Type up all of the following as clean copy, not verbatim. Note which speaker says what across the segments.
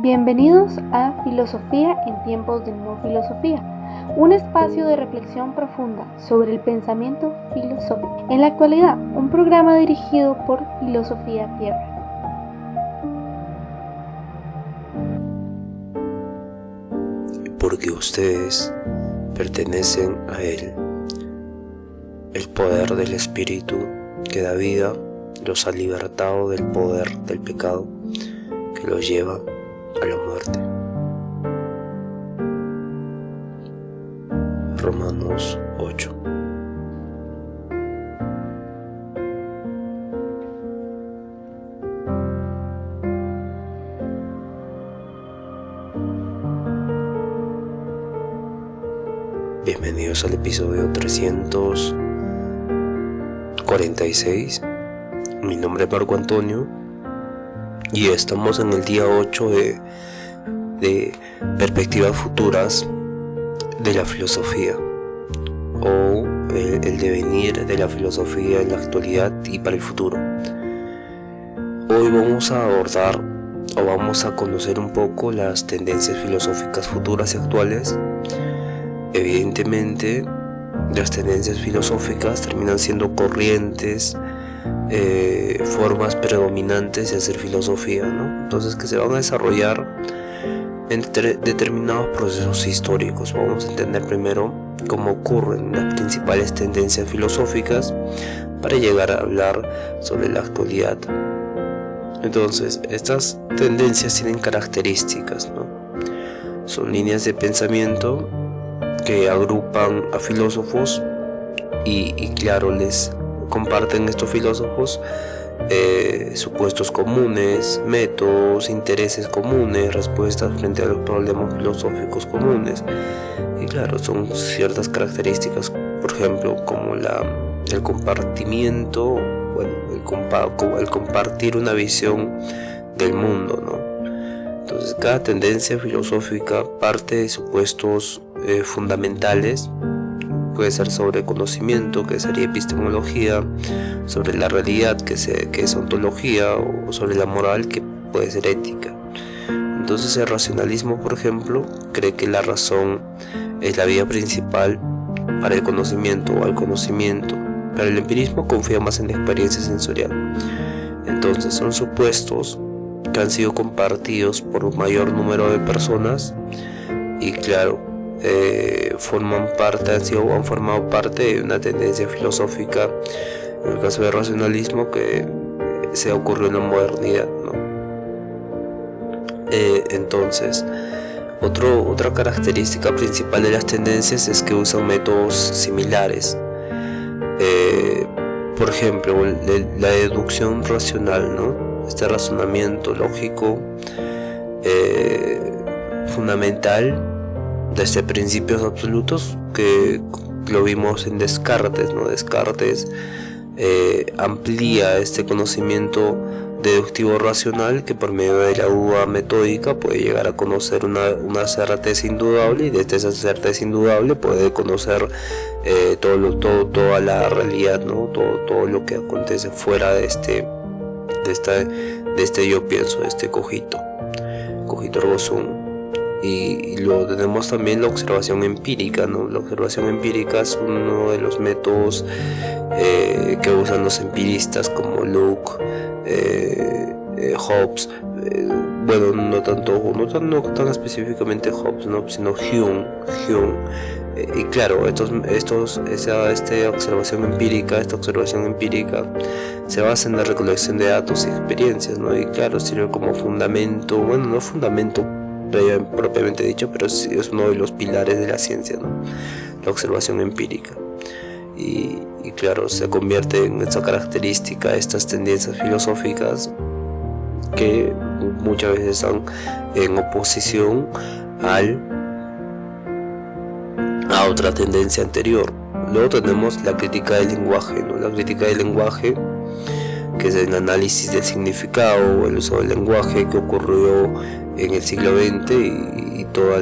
Speaker 1: Bienvenidos a Filosofía en tiempos de no filosofía, un espacio de reflexión profunda sobre el pensamiento filosófico. En la actualidad, un programa dirigido por Filosofía Tierra.
Speaker 2: Porque ustedes pertenecen a Él. El poder del Espíritu que da vida los ha libertado del poder del pecado que los lleva a la muerte. Romanos 8. Bienvenidos al episodio 346. Mi nombre es Marco Antonio y estamos en el día 8 de perspectivas futuras de la filosofía, o el devenir de la filosofía en la actualidad y para el futuro. Hoy vamos a abordar o vamos a conocer un poco las tendencias filosóficas futuras y actuales. Evidentemente, las tendencias filosóficas terminan siendo corrientes, formas predominantes de hacer filosofía, ¿no? Entonces, que se van a desarrollar entre determinados procesos históricos. Vamos a entender primero cómo ocurren las principales tendencias filosóficas para llegar a hablar sobre la actualidad. Entonces, estas tendencias tienen características, ¿no? Son líneas de pensamiento que agrupan a filósofos y claro, les comparten estos filósofos supuestos comunes, métodos, intereses comunes, respuestas frente a los problemas filosóficos comunes. Y claro, son ciertas características, por ejemplo, como el compartimiento, el compartir una visión del mundo, ¿no? Entonces, cada tendencia filosófica parte de supuestos fundamentales. Puede ser sobre conocimiento, que sería epistemología, sobre la realidad, que es ontología, o sobre la moral, que puede ser ética. Entonces, el racionalismo, por ejemplo, cree que la razón es la vía principal para el conocimiento o al conocimiento. Pero el empirismo confía más en la experiencia sensorial. Entonces, son supuestos que han sido compartidos por un mayor número de personas y claro, han formado parte de una tendencia filosófica, en el caso del racionalismo, que se ocurrió en la modernidad, ¿no? Entonces, otra característica principal de las tendencias es que usan métodos similares. Por ejemplo, la deducción racional, ¿no? Este razonamiento lógico fundamental desde principios absolutos, que lo vimos en Descartes, ¿no? Descartes amplía este conocimiento deductivo racional, que por medio de la duda metódica puede llegar a conocer una certeza indudable, y desde esa certeza indudable puede conocer toda la realidad, ¿no? Todo lo que acontece fuera de este yo pienso, de este cogito ergo sum. Y luego tenemos también la observación empírica, ¿no? La observación empírica es uno de los métodos que usan los empiristas como Locke, Hobbes, no tan específicamente Hobbes, ¿no? Sino Hume. Y claro, esta observación empírica se basa en la recolección de datos y experiencias, ¿no? Y claro, sirve como fundamento, no fundamento propiamente dicho, pero sí es uno de los pilares de la ciencia, ¿no? La observación empírica. Y claro, se convierte en esta característica, estas tendencias filosóficas que muchas veces están en oposición a otra tendencia anterior. Luego tenemos la crítica del lenguaje, ¿no? La crítica del lenguaje, que es el análisis del significado o el uso del lenguaje, que ocurrió en el siglo XX y toda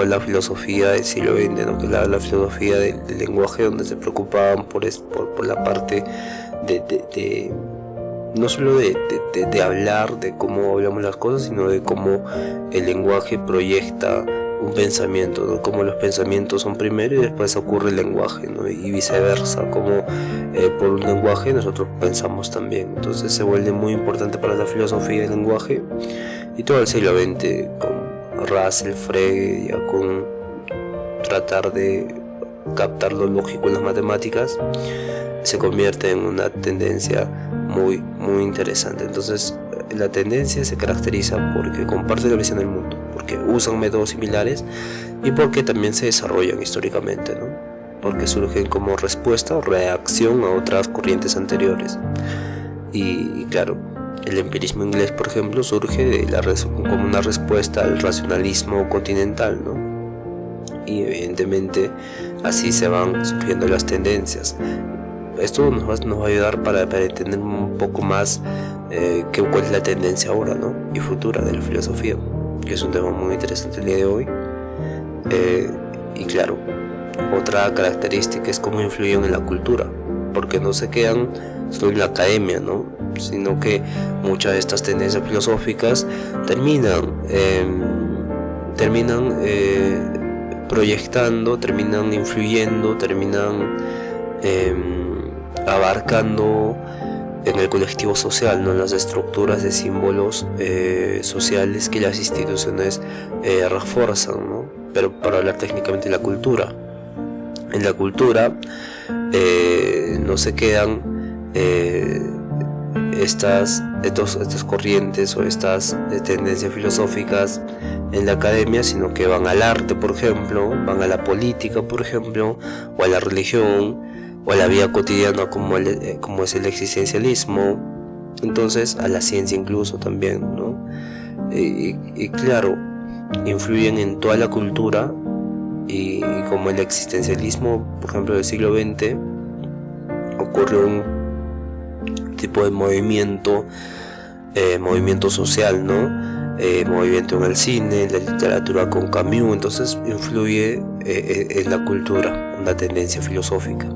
Speaker 2: la filosofía del siglo XX, ¿no? Que la filosofía del lenguaje, donde se preocupaban por la parte de no solo de hablar, de cómo hablamos las cosas, sino de cómo el lenguaje proyecta un pensamiento, ¿no? Cómo los pensamientos son primero y después ocurre el lenguaje, ¿no? Y viceversa, como por un lenguaje nosotros pensamos también. Entonces se vuelve muy importante para la filosofía del lenguaje, y todo el siglo XX con Russell, Frege, ya con tratar de captar lo lógico en las matemáticas, se convierte en una tendencia muy interesante. Entonces la tendencia se caracteriza porque comparten la visión del mundo, porque usan métodos similares y porque también se desarrollan históricamente, ¿no? Porque surgen como respuesta o reacción a otras corrientes anteriores. Y claro, el empirismo inglés, por ejemplo, surge como una respuesta al racionalismo continental, ¿no? Y evidentemente así se van surgiendo las tendencias. Esto nos va a ayudar para entender un poco más cuál es la tendencia ahora, ¿no? Y futura de la filosofía, que es un tema muy interesante el día de hoy. Y claro, otra característica es cómo influyen en la cultura, porque no se quedan solo en la academia, ¿no? Sino que muchas de estas tendencias filosóficas terminan proyectando, terminan influyendo, terminan abarcando en el colectivo social, ¿no? Las estructuras de símbolos sociales que las instituciones refuerzan, ¿no? Pero para hablar técnicamente de la cultura, en la cultura no se quedan estas corrientes o estas tendencias filosóficas en la academia, sino que van al arte, por ejemplo, van a la política, por ejemplo, o a la religión, o a la vida cotidiana como es el existencialismo, entonces a la ciencia incluso también, ¿no? Y claro, influyen en toda la cultura, y como el existencialismo, por ejemplo, del siglo XX, ocurrió un tipo de movimiento social, ¿no? Movimiento en el cine, en la literatura con Camus, entonces influye en la cultura, en la tendencia filosófica.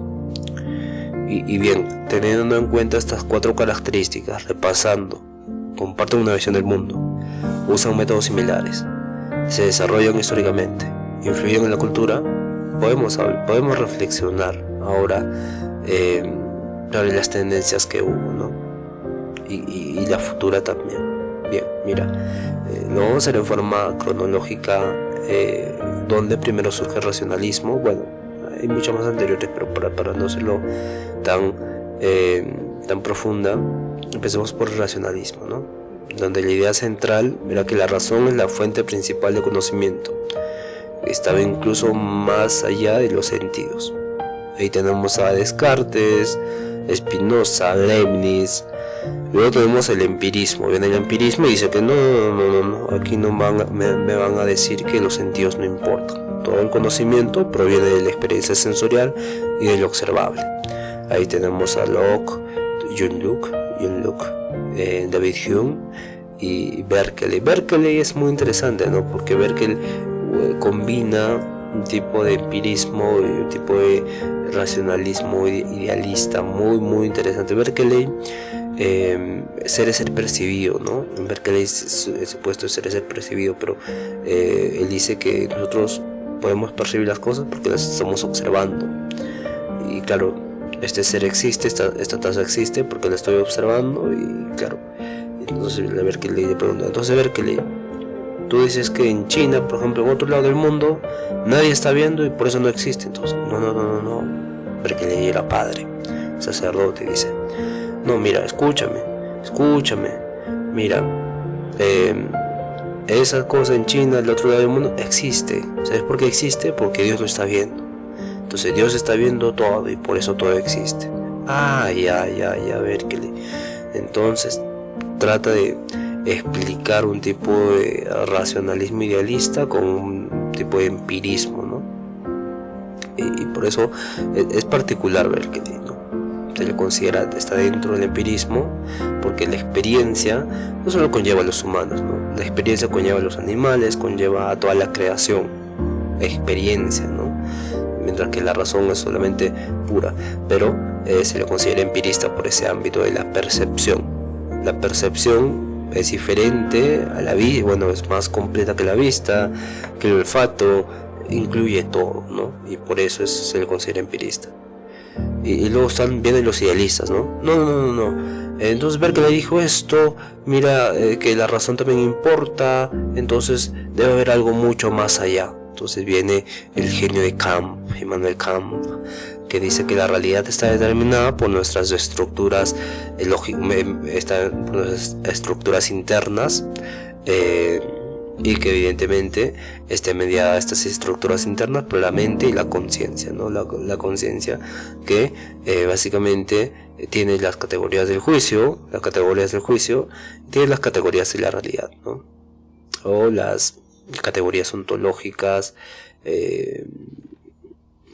Speaker 2: Y bien, teniendo en cuenta estas 4 características, repasando, comparten una visión del mundo, usan métodos similares, se desarrollan históricamente, influyen en la cultura, podemos reflexionar ahora sobre las tendencias que hubo, ¿no? Y la futura también. Bien, mira, lo vamos a hacer en forma cronológica, donde primero surge el racionalismo. Bueno, hay muchas más anteriores, pero para no hacerlo tan profunda, empecemos por el racionalismo, ¿no? Donde la idea central era que la razón es la fuente principal de conocimiento, estaba incluso más allá de los sentidos. Ahí tenemos a Descartes, Spinoza, Leibniz. Luego tenemos el empirismo. Viene el empirismo y dice que no, aquí me van a decir que los sentidos no importan. Todo el conocimiento proviene de la experiencia sensorial y de lo observable. Ahí tenemos a Locke, John Locke, David Hume y Berkeley. Berkeley es muy interesante, ¿no? Porque Berkeley combina un tipo de empirismo y un tipo de racionalismo idealista muy interesante. Berkeley, ser percibido, ¿no? En Berkeley ese puesto es ser percibido, pero él dice que nosotros podemos percibir las cosas porque las estamos observando. Y claro, este ser existe, esta taza existe porque la estoy observando. Y claro, entonces Berkeley le pregunta, entonces Berkeley, tú dices que en China, por ejemplo, en otro lado del mundo, nadie está viendo y por eso no existe. Entonces, no. Berkeley era padre, sacerdote, dice, no, mira, escúchame. Mira, esa cosa en China, del otro lado del mundo, existe. ¿Sabes por qué existe? Porque Dios lo está viendo. Entonces Dios está viendo todo y por eso todo existe. Ya, Berkeley. Entonces trata de explicar un tipo de racionalismo idealista con un tipo de empirismo, ¿no? Y por eso es particular Berkeley, ¿no? Se le considera, está dentro del empirismo, porque la experiencia no solo conlleva a los humanos, ¿no? La experiencia conlleva a los animales, conlleva a toda la creación, experiencia, ¿no? Mientras que la razón es solamente pura, pero se le considera empirista por ese ámbito de la percepción. La percepción es diferente a la vista, bueno, es más completa que la vista, que el olfato, incluye todo, ¿no? Y por eso se le considera empirista. Y luego vienen los idealistas, ¿no? No. Entonces Berkeley dijo esto, mira que la razón también importa, entonces debe haber algo mucho más allá. Entonces viene el genio de Kant, Immanuel Kant, que dice que la realidad está determinada por nuestras estructuras estructuras internas, y que evidentemente esté mediada estas estructuras internas por la mente y la conciencia, ¿no? La conciencia que básicamente tiene las categorías del juicio, tiene las categorías de la realidad, ¿no? O las categorías ontológicas,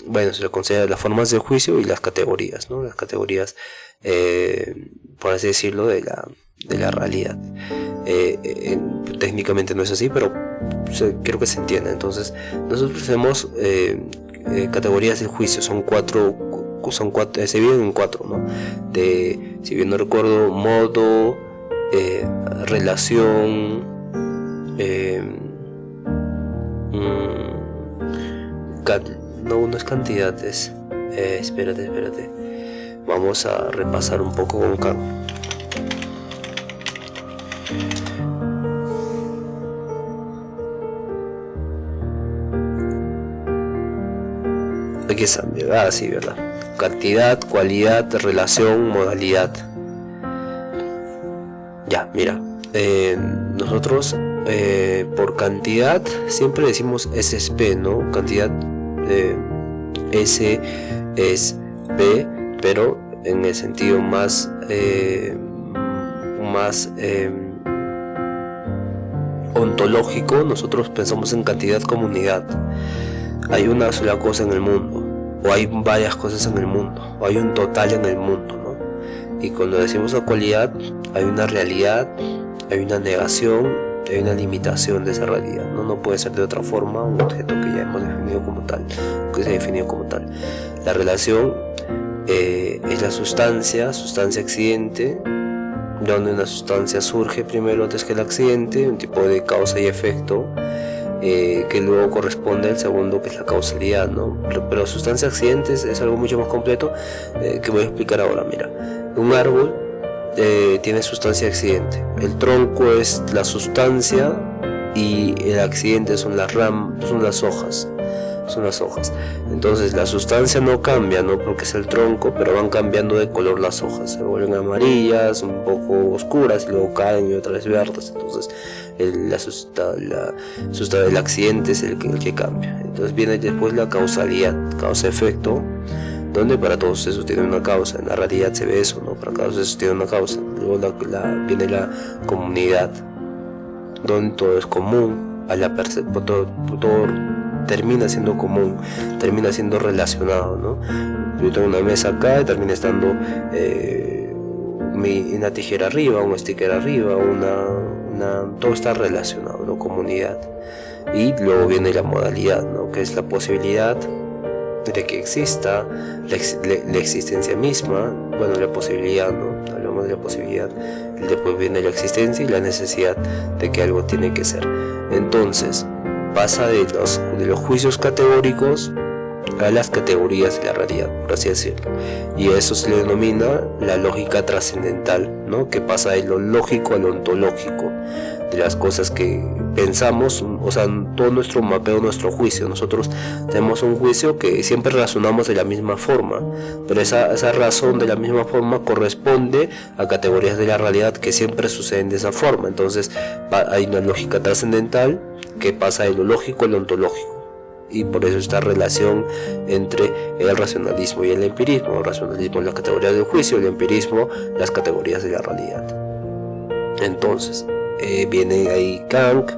Speaker 2: bueno, se le considera las formas del juicio y las categorías, ¿no? Las categorías, por así decirlo, de la realidad. Técnicamente no es así, pero creo que se entiende. Entonces, nosotros tenemos categorías del juicio, son cuatro, se dividen en cuatro, ¿no? Si bien no recuerdo, modo, relación, no es cantidad, espérate. Vamos a repasar un poco con Kant. Aquí está, sí, ¿verdad? Cantidad, cualidad, relación, modalidad. Ya, mira, nosotros por cantidad siempre decimos S es P, ¿no? Cantidad, S es P, pero en el sentido más ontológico, nosotros pensamos en cantidad como unidad. Hay una sola cosa en el mundo, o hay varias cosas en el mundo, o hay un total en el mundo, ¿no? Y cuando decimos la cualidad, hay una realidad, hay una negación, hay una limitación de esa realidad, ¿no? No puede ser de otra forma un objeto que ya hemos definido como tal, que se ha definido como tal. La relación es la sustancia accidente, donde una sustancia surge primero antes que el accidente, un tipo de causa y efecto, que luego corresponde al segundo, que es la causalidad, ¿no? Pero sustancia accidente es algo mucho más completo, que voy a explicar ahora. Mira, un árbol tiene sustancia accidente, el tronco es la sustancia y el accidente son las hojas. Entonces la sustancia no cambia, ¿no? Porque es el tronco, pero van cambiando de color las hojas, se vuelven amarillas, un poco oscuras y luego caen y otra vez verdes. Entonces el accidente es el que cambia. Entonces viene después la causalidad, causa-efecto, donde para todos eso tiene una causa. En la realidad se ve eso, ¿no? Para cada uno eso tiene una causa. Luego viene la comunidad, donde todo es común, a la todo termina siendo común, termina siendo relacionado, ¿no? Yo tengo una mesa acá y termina estando una tijera arriba, un sticker arriba, todo está relacionado, ¿no? Comunidad. Y luego viene la modalidad, ¿no? Que es la posibilidad de que exista, la existencia misma, bueno, la posibilidad, ¿no? Hablamos de la posibilidad, y después viene la existencia y la necesidad de que algo tiene que ser. Entonces, pasa de los juicios categóricos a las categorías de la realidad, por así decirlo, y a eso se le denomina la lógica trascendental, ¿no? Que pasa de lo lógico a lo ontológico, de las cosas que pensamos, o sea, todo nuestro mapeo, nuestro juicio. Nosotros tenemos un juicio que siempre razonamos de la misma forma, pero esa razón de la misma forma corresponde a categorías de la realidad que siempre suceden de esa forma. Entonces hay una lógica trascendental que pasa de lo lógico a lo ontológico, y por eso esta relación entre el racionalismo y el empirismo. El racionalismo es la categoría del juicio, el empirismo las categorías de la realidad. Entonces viene ahí Kant,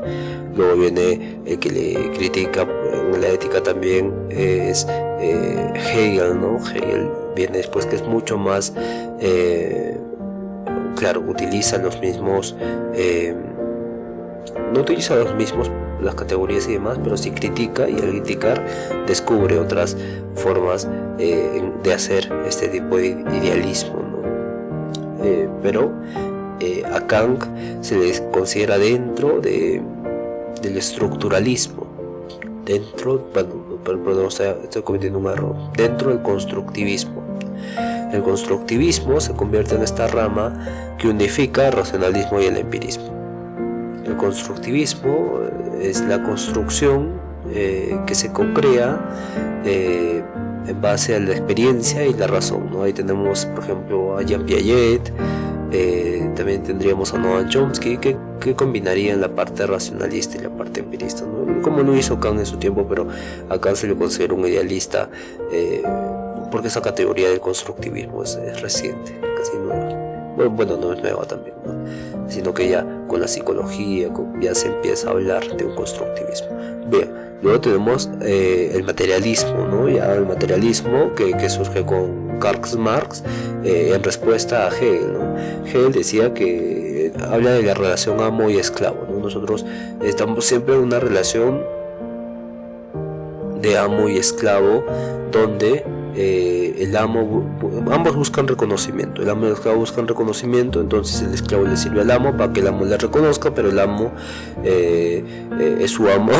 Speaker 2: luego viene el que le critica en la ética también es Hegel, ¿no? Hegel viene después, que es mucho más claro, utiliza los mismos no utiliza las categorías y demás, pero sí critica, y al criticar descubre otras formas de hacer este tipo de idealismo, ¿no? Pero a Kant se le considera dentro del estructuralismo, perdón, estoy cometiendo un error, dentro del constructivismo. El constructivismo se convierte en esta rama que unifica el racionalismo y el empirismo. El constructivismo es la construcción que se concrea en base a la experiencia y la razón, ¿no? Ahí tenemos, por ejemplo, a Jean Piaget, también tendríamos a Noam Chomsky, que combinarían la parte racionalista y la parte empirista, ¿no? Como lo hizo Kant en su tiempo, pero a Kant se le considera un idealista, porque esa categoría del constructivismo es reciente, casi nueva. Bueno, no es nueva también, ¿no? Sino que ya con la psicología ya se empieza a hablar de un constructivismo. Bien, luego tenemos el materialismo, ¿no? Ya el materialismo que surge con Karl Marx en respuesta a Hegel, ¿no? Hegel decía que habla de la relación amo y esclavo, ¿no? Nosotros estamos siempre en una relación de amo y esclavo donde el amo, ambos buscan reconocimiento, el amo y el esclavo buscan reconocimiento, entonces el esclavo le sirve al amo para que el amo le reconozca, pero el amo es su amo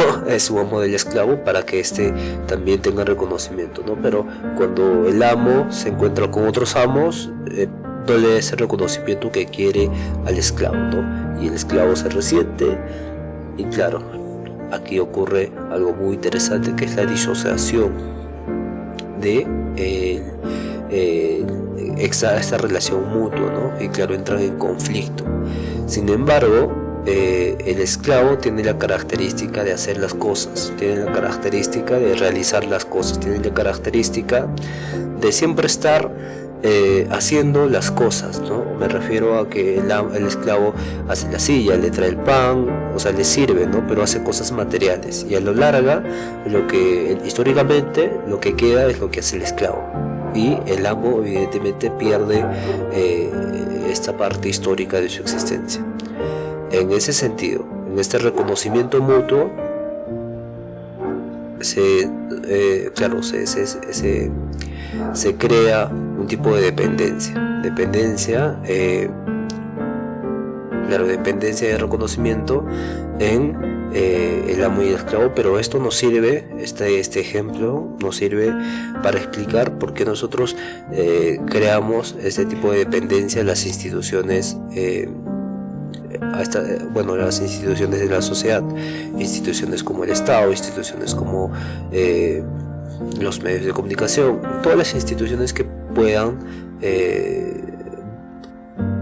Speaker 2: del esclavo para que éste también tenga reconocimiento, ¿no? Pero cuando el amo se encuentra con otros amos, no le da ese reconocimiento que quiere al esclavo, ¿no? Y el esclavo se resiente, y claro, aquí ocurre algo muy interesante, que es la disociación de esta relación mutua, ¿no? Y claro, entran en conflicto. Sin embargo, el esclavo tiene la característica de hacer las cosas, tiene la característica de realizar las cosas, tiene la característica de siempre estar haciendo las cosas, ¿no? Me refiero a que el esclavo hace la silla, le trae el pan, o sea, le sirve, ¿no? Pero hace cosas materiales, y a lo largo, históricamente, lo que queda es lo que hace el esclavo, y el amo evidentemente pierde esta parte histórica de su existencia. En ese sentido, en este reconocimiento mutuo, se crea un tipo de dependencia de reconocimiento en el amo y el esclavo, pero esto nos sirve, este ejemplo nos sirve para explicar por qué nosotros creamos este tipo de dependencia en las instituciones, las instituciones de la sociedad, instituciones como el Estado, instituciones como los medios de comunicación, todas las instituciones que puedan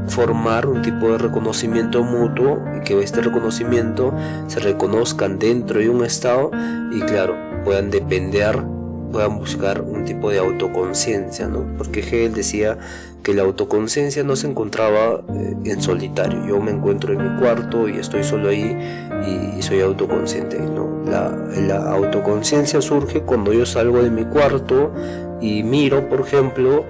Speaker 2: formar un tipo de reconocimiento mutuo, y que este reconocimiento se reconozcan dentro de un Estado, y claro, puedan buscar un tipo de autoconciencia, ¿no? Porque Hegel decía que la autoconciencia no se encontraba en solitario. Yo me encuentro en mi cuarto y estoy solo ahí y soy autoconsciente, ¿no? La autoconciencia surge cuando yo salgo de mi cuarto y miro, por ejemplo,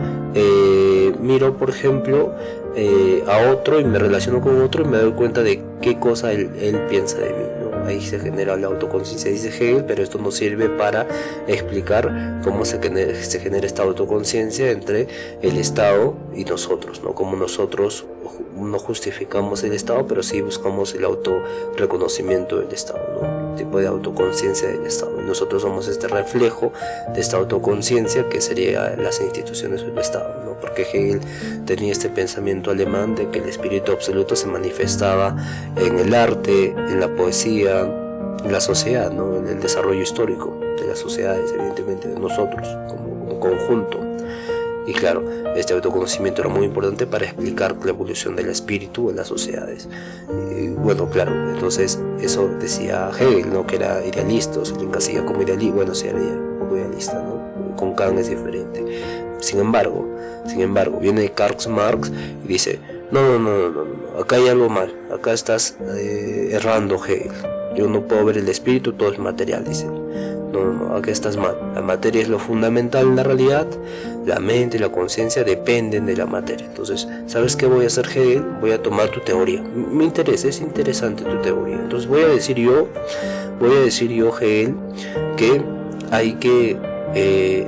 Speaker 2: a otro, y me relaciono con otro, y me doy cuenta de qué cosa él piensa de mí, ¿no? Ahí se genera la autoconciencia, dice Hegel, pero esto nos sirve para explicar cómo se genera esta autoconciencia entre el Estado y nosotros, ¿no? Como nosotros no justificamos el Estado, pero sí buscamos el autorreconocimiento del Estado, ¿no? Un tipo de autoconciencia del Estado. Y nosotros somos este reflejo de esta autoconciencia que sería las instituciones del Estado, ¿no? Porque Hegel tenía este pensamiento alemán de que el espíritu absoluto se manifestaba en el arte, en la poesía, en la sociedad, ¿no? En el desarrollo histórico de las sociedades, evidentemente de nosotros como conjunto. Y claro, este autoconocimiento era muy importante para explicar la evolución del espíritu en las sociedades. Y bueno, claro, entonces eso decía Hegel, ¿no? Que era idealista, o se le encasilla como idealista. Bueno, sí, era un poco idealista, ¿no? Con Kant es diferente. Sin embargo, viene Karl Marx y dice: no, acá hay algo mal, acá estás errando, Hegel. Yo no puedo ver el espíritu, todo es material, dice. No, acá estás mal. La materia es lo fundamental en la realidad. La mente y la conciencia dependen de la materia. Entonces, ¿sabes qué voy a hacer, Hegel? Voy a tomar tu teoría. Me interesa, es interesante tu teoría. Entonces voy a decir yo, Hegel, que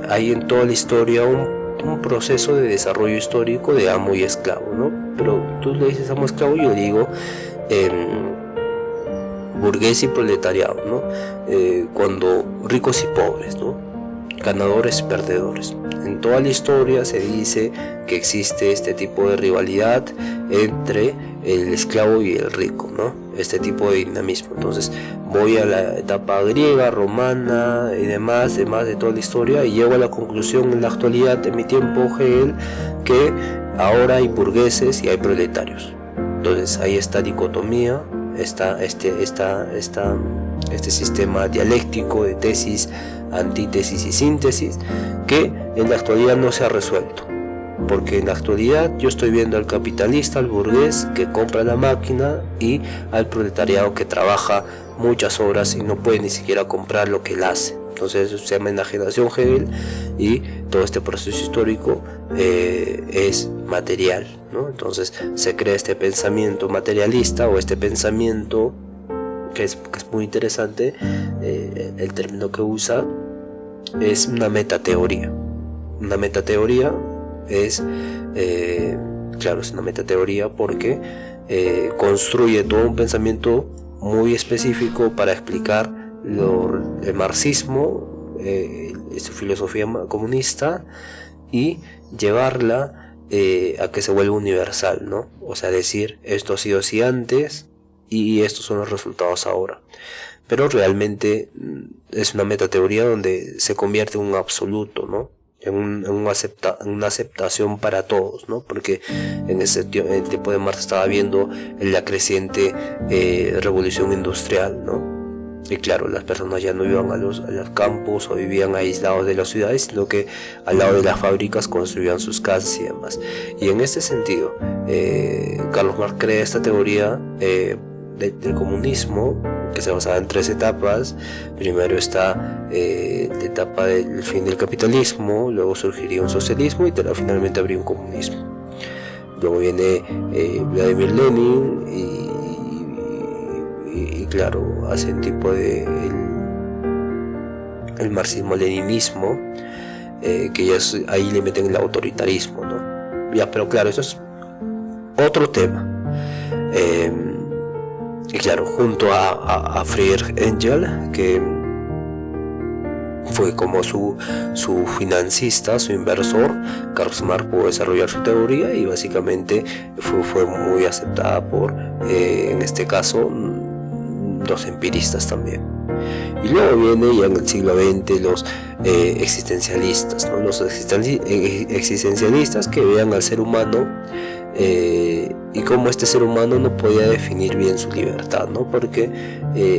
Speaker 2: hay en toda la historia un proceso de desarrollo histórico de amo y esclavo, ¿no? pero tú le dices amo esclavo, yo digo burgués y proletariado, ¿no? Cuando ricos y pobres, ¿no? Ganadores y perdedores. En toda la historia se dice que existe este tipo de rivalidad entre el esclavo y el rico, ¿no? Este tipo de dinamismo. Entonces voy a la etapa griega, romana y demás de toda la historia, y llego a la conclusión en la actualidad de mi tiempo, Hegel, que ahora hay burgueses y hay proletarios. Entonces hay esta dicotomía, este sistema dialéctico de tesis, antítesis y síntesis, que en la actualidad no se ha resuelto, porque en la actualidad yo estoy viendo al capitalista, al burgués que compra la máquina, y al proletariado que trabaja muchas horas y no puede ni siquiera comprar lo que él hace. Entonces eso se llama enajenación, Hegel, y todo este proceso histórico es material, ¿no? Entonces se crea este pensamiento materialista, o este pensamiento que es muy interesante. El término que usa es una metateoría. Una metateoría es una metateoría porque construye todo un pensamiento muy específico para explicar el marxismo, su filosofía comunista, y llevarla a que se vuelva universal, ¿no? O sea, decir, esto ha sido así antes y estos son los resultados ahora. Pero realmente es una metateoría donde se convierte en un absoluto, ¿no? En una aceptación para todos, ¿no? Porque en el tiempo de Marx estaba viendo la creciente revolución industrial, ¿no? Y claro, las personas ya no iban a los campos o vivían aislados de las ciudades, sino que al lado de las fábricas construían sus casas y demás. Y en este sentido, Carlos Marx crea esta teoría del comunismo, que se basaba en 3 etapas. Primero está la etapa del fin del capitalismo, luego surgiría un socialismo y finalmente habría un comunismo. Luego viene Vladimir Lenin y claro, hacen tipo de el marxismo-leninismo, que ya ahí le meten el autoritarismo, ¿no? Ya, pero claro, eso es otro tema. Y claro, junto a Friedrich Engels, que fue como su financista, su inversor, Karl Marx pudo desarrollar su teoría, y básicamente fue muy aceptada por, en este caso, los empiristas también. Y luego viene ya en el siglo XX los existencialistas, ¿no? Los existencialistas que vean al ser humano y cómo este ser humano no podía definir bien su libertad, ¿no? Porque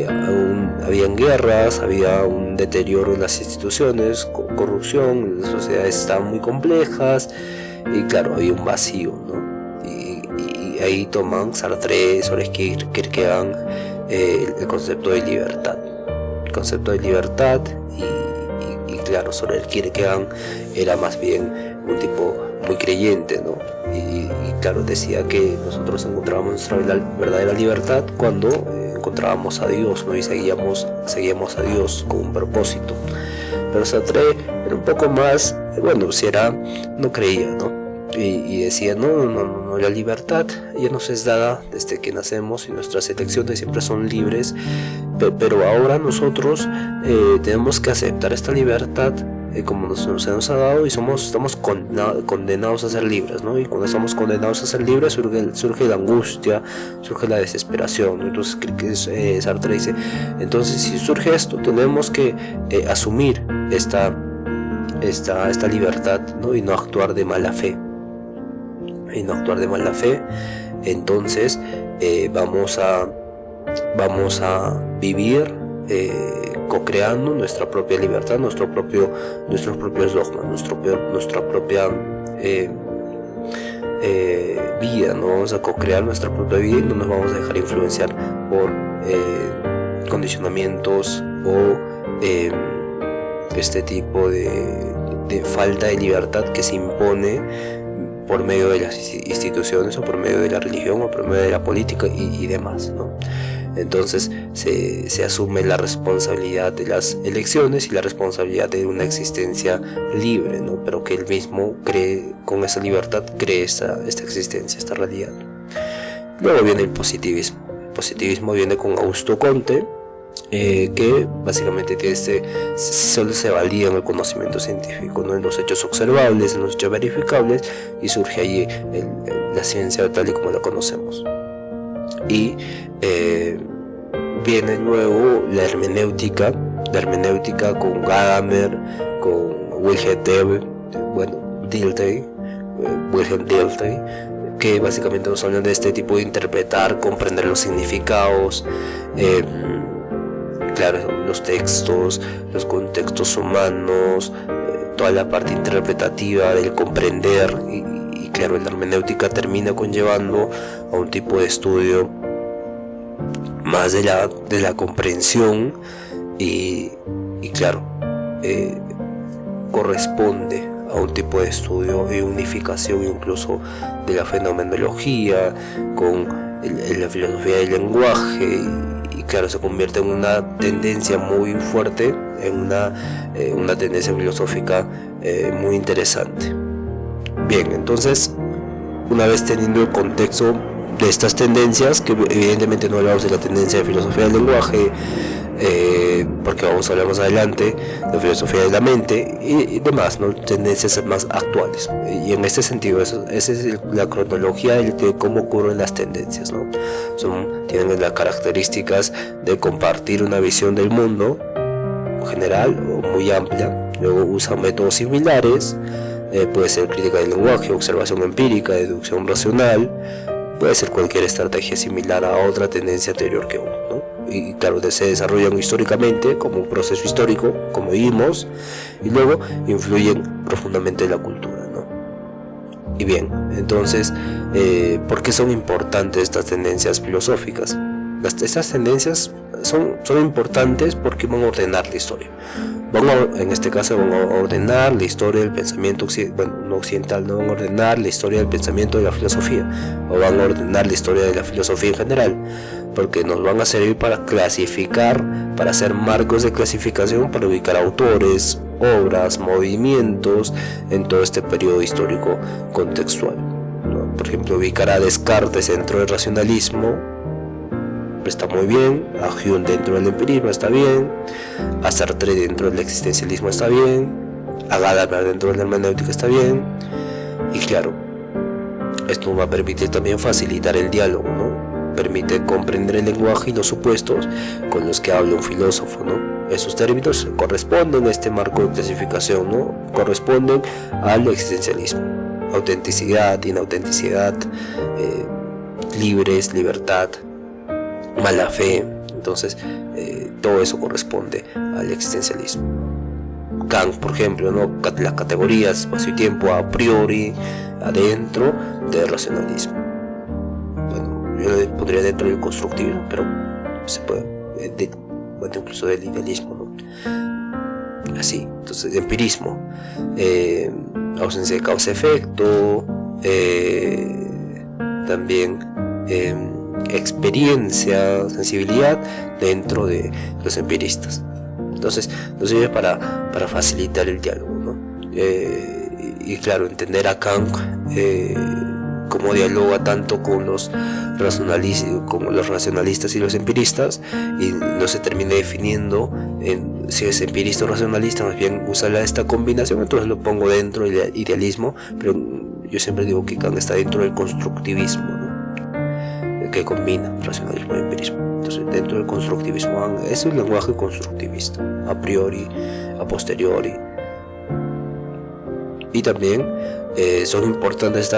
Speaker 2: aún habían guerras, había un deterioro en las instituciones, corrupción, las sociedades estaban muy complejas, y claro, había un vacío, ¿no? Y ahí toman Sartre, Soren Kierkegaard el concepto de libertad. El concepto de libertad, y claro, Soren Kierkegaard era más bien un tipo muy creyente, ¿no? Y claro, decía que nosotros encontrábamos nuestra verdadera libertad cuando encontrábamos a Dios, ¿no? Y seguíamos a Dios con un propósito. Pero Sartre era un poco más, no creía, ¿no? Y decía, no, la libertad ya nos es dada desde que nacemos, y nuestras elecciones siempre son libres, pero ahora nosotros tenemos que aceptar esta libertad como se nos ha dado, y estamos condenados a ser libres, ¿no? Y cuando estamos condenados a ser libres surge la angustia, surge la desesperación, ¿no? Entonces Sartre dice, entonces si surge esto, tenemos que asumir esta libertad, ¿no? Y no actuar de mala fe. Entonces vamos a vivir co-creando nuestra propia libertad, nuestros propios dogmas, nuestra propia vida, ¿no? Vamos a co-crear nuestra propia vida, y no nos vamos a dejar influenciar por condicionamientos o este tipo de falta de libertad que se impone por medio de las instituciones, o por medio de la religión, o por medio de la política y demás, ¿no? Entonces se asume la responsabilidad de las elecciones y la responsabilidad de una existencia libre, ¿no? Pero que él mismo cree, con esa libertad, cree esta existencia, esta realidad. Luego viene el positivismo. El positivismo viene con Augusto Comte, que básicamente solo se valía en el conocimiento científico, ¿no? En los hechos observables, en los hechos verificables, y surge allí la ciencia tal y como la conocemos. Y viene luego la hermenéutica con Gadamer, con Wilhelm Dilthey, que básicamente nos hablan de este tipo de interpretar, comprender los significados, claro, los textos, los contextos humanos, toda la parte interpretativa del comprender, y claro, la hermenéutica termina conllevando a un tipo de estudio más de la comprensión y claro, corresponde a un tipo de estudio y unificación incluso de la fenomenología con la filosofía del lenguaje, y claro, se convierte en una tendencia muy fuerte, en una tendencia filosófica muy interesante. Bien, entonces, una vez teniendo el contexto de estas tendencias, que evidentemente no hablamos de la tendencia de filosofía del lenguaje, porque vamos a hablar más adelante de filosofía de la mente y demás, ¿no? Tendencias más actuales, y en este sentido esa es la cronología de cómo ocurren las tendencias, ¿no? Tienen las características de compartir una visión del mundo general o muy amplia, luego usan métodos similares, puede ser crítica del lenguaje, observación empírica, deducción racional, puede ser cualquier estrategia similar a otra tendencia anterior que uno, ¿no? Y claro, se desarrollan históricamente como un proceso histórico, como vimos, y luego influyen profundamente en la cultura, ¿no? Y bien, entonces, ¿por qué son importantes estas tendencias filosóficas? Estas tendencias son importantes porque van a ordenar la historia. En este caso van a ordenar la historia del pensamiento no occidental, no van a ordenar la historia del pensamiento de la filosofía, o van a ordenar la historia de la filosofía en general, porque nos van a servir para clasificar, para hacer marcos de clasificación, para ubicar autores, obras, movimientos en todo este periodo histórico contextual, ¿no? Por ejemplo, ubicar a Descartes dentro del racionalismo está muy bien, a Hume dentro del empirismo está bien, a Sartre dentro del existencialismo está bien, a Gadamer dentro de la hermenéutica está bien, y claro, esto va a permitir también facilitar el diálogo, ¿no? Permite comprender el lenguaje y los supuestos con los que habla un filósofo, ¿no? Esos términos corresponden a este marco de clasificación, ¿no? Corresponden al existencialismo: autenticidad, inautenticidad, libres, libertad, mala fe. Entonces todo eso corresponde al existencialismo. Kant, por ejemplo, ¿no? Las categorías espacio y tiempo a priori, adentro del racionalismo. Bueno, yo lo pondría dentro del constructivismo, pero se puede, incluso del idealismo, ¿no? Así, entonces empirismo, ausencia de causa-efecto, también experiencia, sensibilidad dentro de los empiristas. Entonces nos sirve para facilitar el diálogo, ¿no? Y claro, entender a Kant cómo dialoga tanto con los racionalistas y los empiristas, y no se termina definiendo si es empirista o racionalista, más bien usa esta combinación. Entonces lo pongo dentro del idealismo, pero yo siempre digo que Kant está dentro del constructivismo, ¿no? Que combina racionalismo y empirismo. Entonces, dentro del constructivismo es un lenguaje constructivista, a priori, a posteriori. Y también son importantes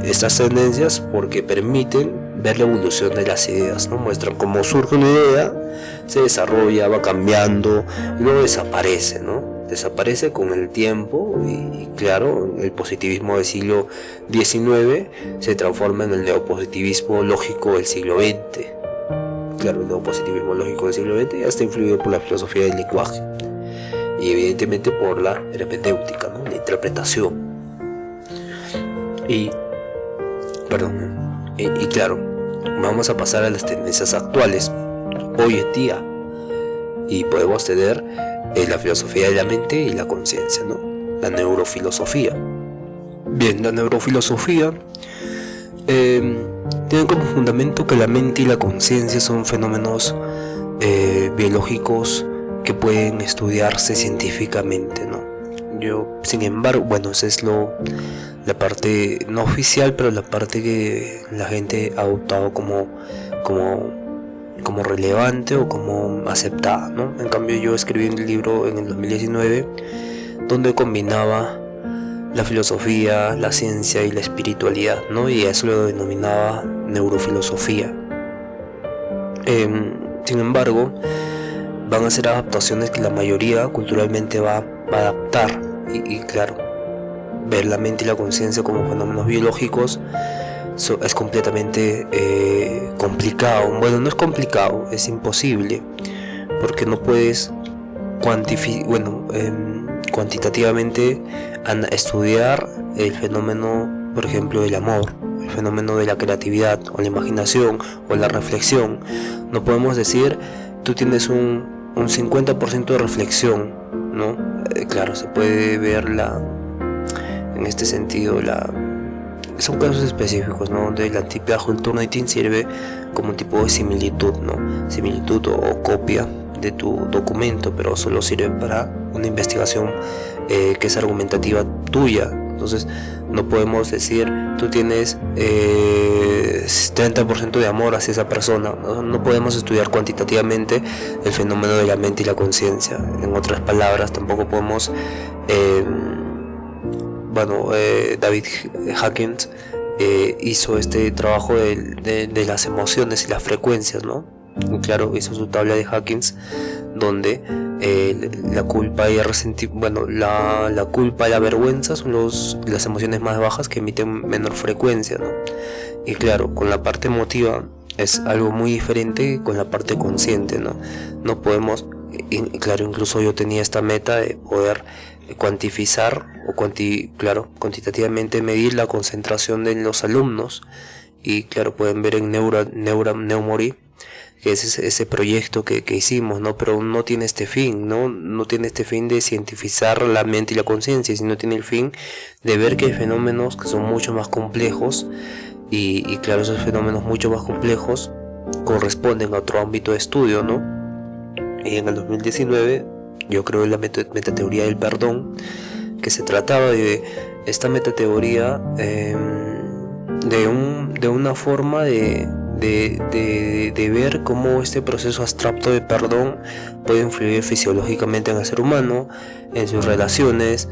Speaker 2: estas tendencias porque permiten ver la evolución de las ideas, ¿no? Muestran cómo surge una idea, se desarrolla, va cambiando y luego desaparece, ¿no? Desaparece con el tiempo, y claro, el positivismo del siglo XIX se transforma en el neopositivismo lógico del siglo XX. Claro, el neopositivismo lógico del siglo XX ya está influido por la filosofía del lenguaje y evidentemente por la hermenéutica, ¿no? La interpretación. Y claro, vamos a pasar a las tendencias actuales. hoy en día. Y podemos tener la filosofía de la mente y la conciencia, ¿no? La neurofilosofía. Bien, la neurofilosofía tiene como fundamento que la mente y la conciencia son fenómenos biológicos que pueden estudiarse científicamente, ¿no? Sin embargo, bueno, esa es la parte no oficial, pero la parte que la gente ha adoptado como relevante o como aceptada, ¿no? En cambio, yo escribí un libro en el 2019 donde combinaba la filosofía, la ciencia y la espiritualidad, ¿no? Y eso lo denominaba neurofilosofía. Sin embargo, van a ser adaptaciones que la mayoría culturalmente va a adaptar. Y claro, ver la mente y la conciencia como fenómenos biológicos es completamente complicado. Bueno, no es complicado, es imposible, porque no puedes cuantitativamente estudiar el fenómeno, por ejemplo, del amor, el fenómeno de la creatividad o la imaginación o la reflexión. No podemos decir, tú tienes un 50% de reflexión, ¿no? Claro, se puede ver en este sentido son casos específicos, ¿no? Donde la type Turnitin sirve como un tipo de similitud, ¿no? Similitud o copia de tu documento, pero solo sirve para una investigación que es argumentativa tuya. Entonces no podemos decir, tú tienes 30% de amor hacia esa persona. No podemos estudiar cuantitativamente el fenómeno de la mente y la conciencia. En otras palabras, tampoco podemos David Hawkins hizo este trabajo de las emociones y las frecuencias, ¿no? Y claro, hizo su tabla de Hawkins donde la culpa y la culpa y la vergüenza son las emociones más bajas que emiten menor frecuencia, ¿no? Y claro, con la parte emotiva es algo muy diferente con la parte consciente, ¿no? No podemos, claro, incluso yo tenía esta meta de poder cuantificar o cuantitativamente medir la concentración de los alumnos. Y claro, pueden ver en Neumori, que es ese proyecto que hicimos, ¿no? Pero no tiene este fin, no tiene este fin de cientificar la mente y la conciencia, sino tiene el fin de ver que hay fenómenos que son mucho más complejos y claro, esos fenómenos mucho más complejos corresponden a otro ámbito de estudio, ¿no? Y en el 2019 yo creo en la metateoría del perdón, que se trataba de esta metateoría de una forma de ver cómo este proceso abstracto de perdón puede influir fisiológicamente en el ser humano, en sus relaciones,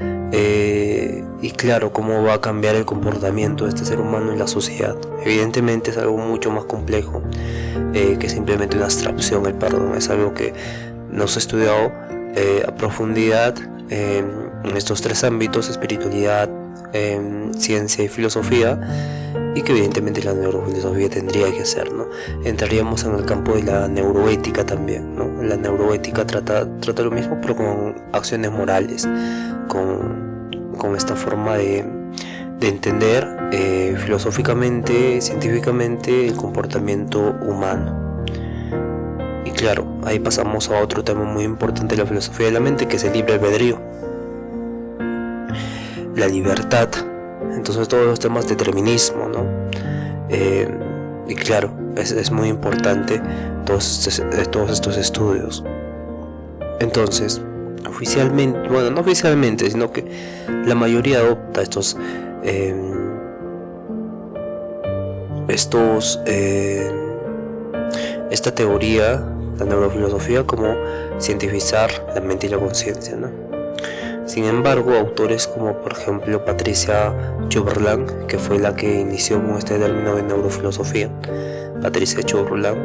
Speaker 2: y claro, cómo va a cambiar el comportamiento de este ser humano en la sociedad. Evidentemente es algo mucho más complejo que simplemente una abstracción. El perdón es algo que nos ha estudiado a profundidad en estos tres ámbitos: espiritualidad, ciencia y filosofía, y que evidentemente la neurofilosofía tendría que hacer, ¿no? Entraríamos en el campo de la neuroética también, ¿no? La neuroética trata lo mismo, pero con acciones morales, con esta forma de entender filosóficamente, científicamente el comportamiento humano. Y claro, ahí pasamos a otro tema muy importante de la filosofía de la mente, que es el libre albedrío, la libertad. Entonces todos los temas de determinismo, ¿no? Y claro, es muy importante todos estos estudios. Entonces, oficialmente, bueno, no oficialmente, sino que la mayoría adopta esta teoría, la neurofilosofía, como cientificar la mente y la conciencia, ¿no? Sin embargo, autores como por ejemplo Patricia Churland, que fue la que inició con este término de neurofilosofía, Patricia Churland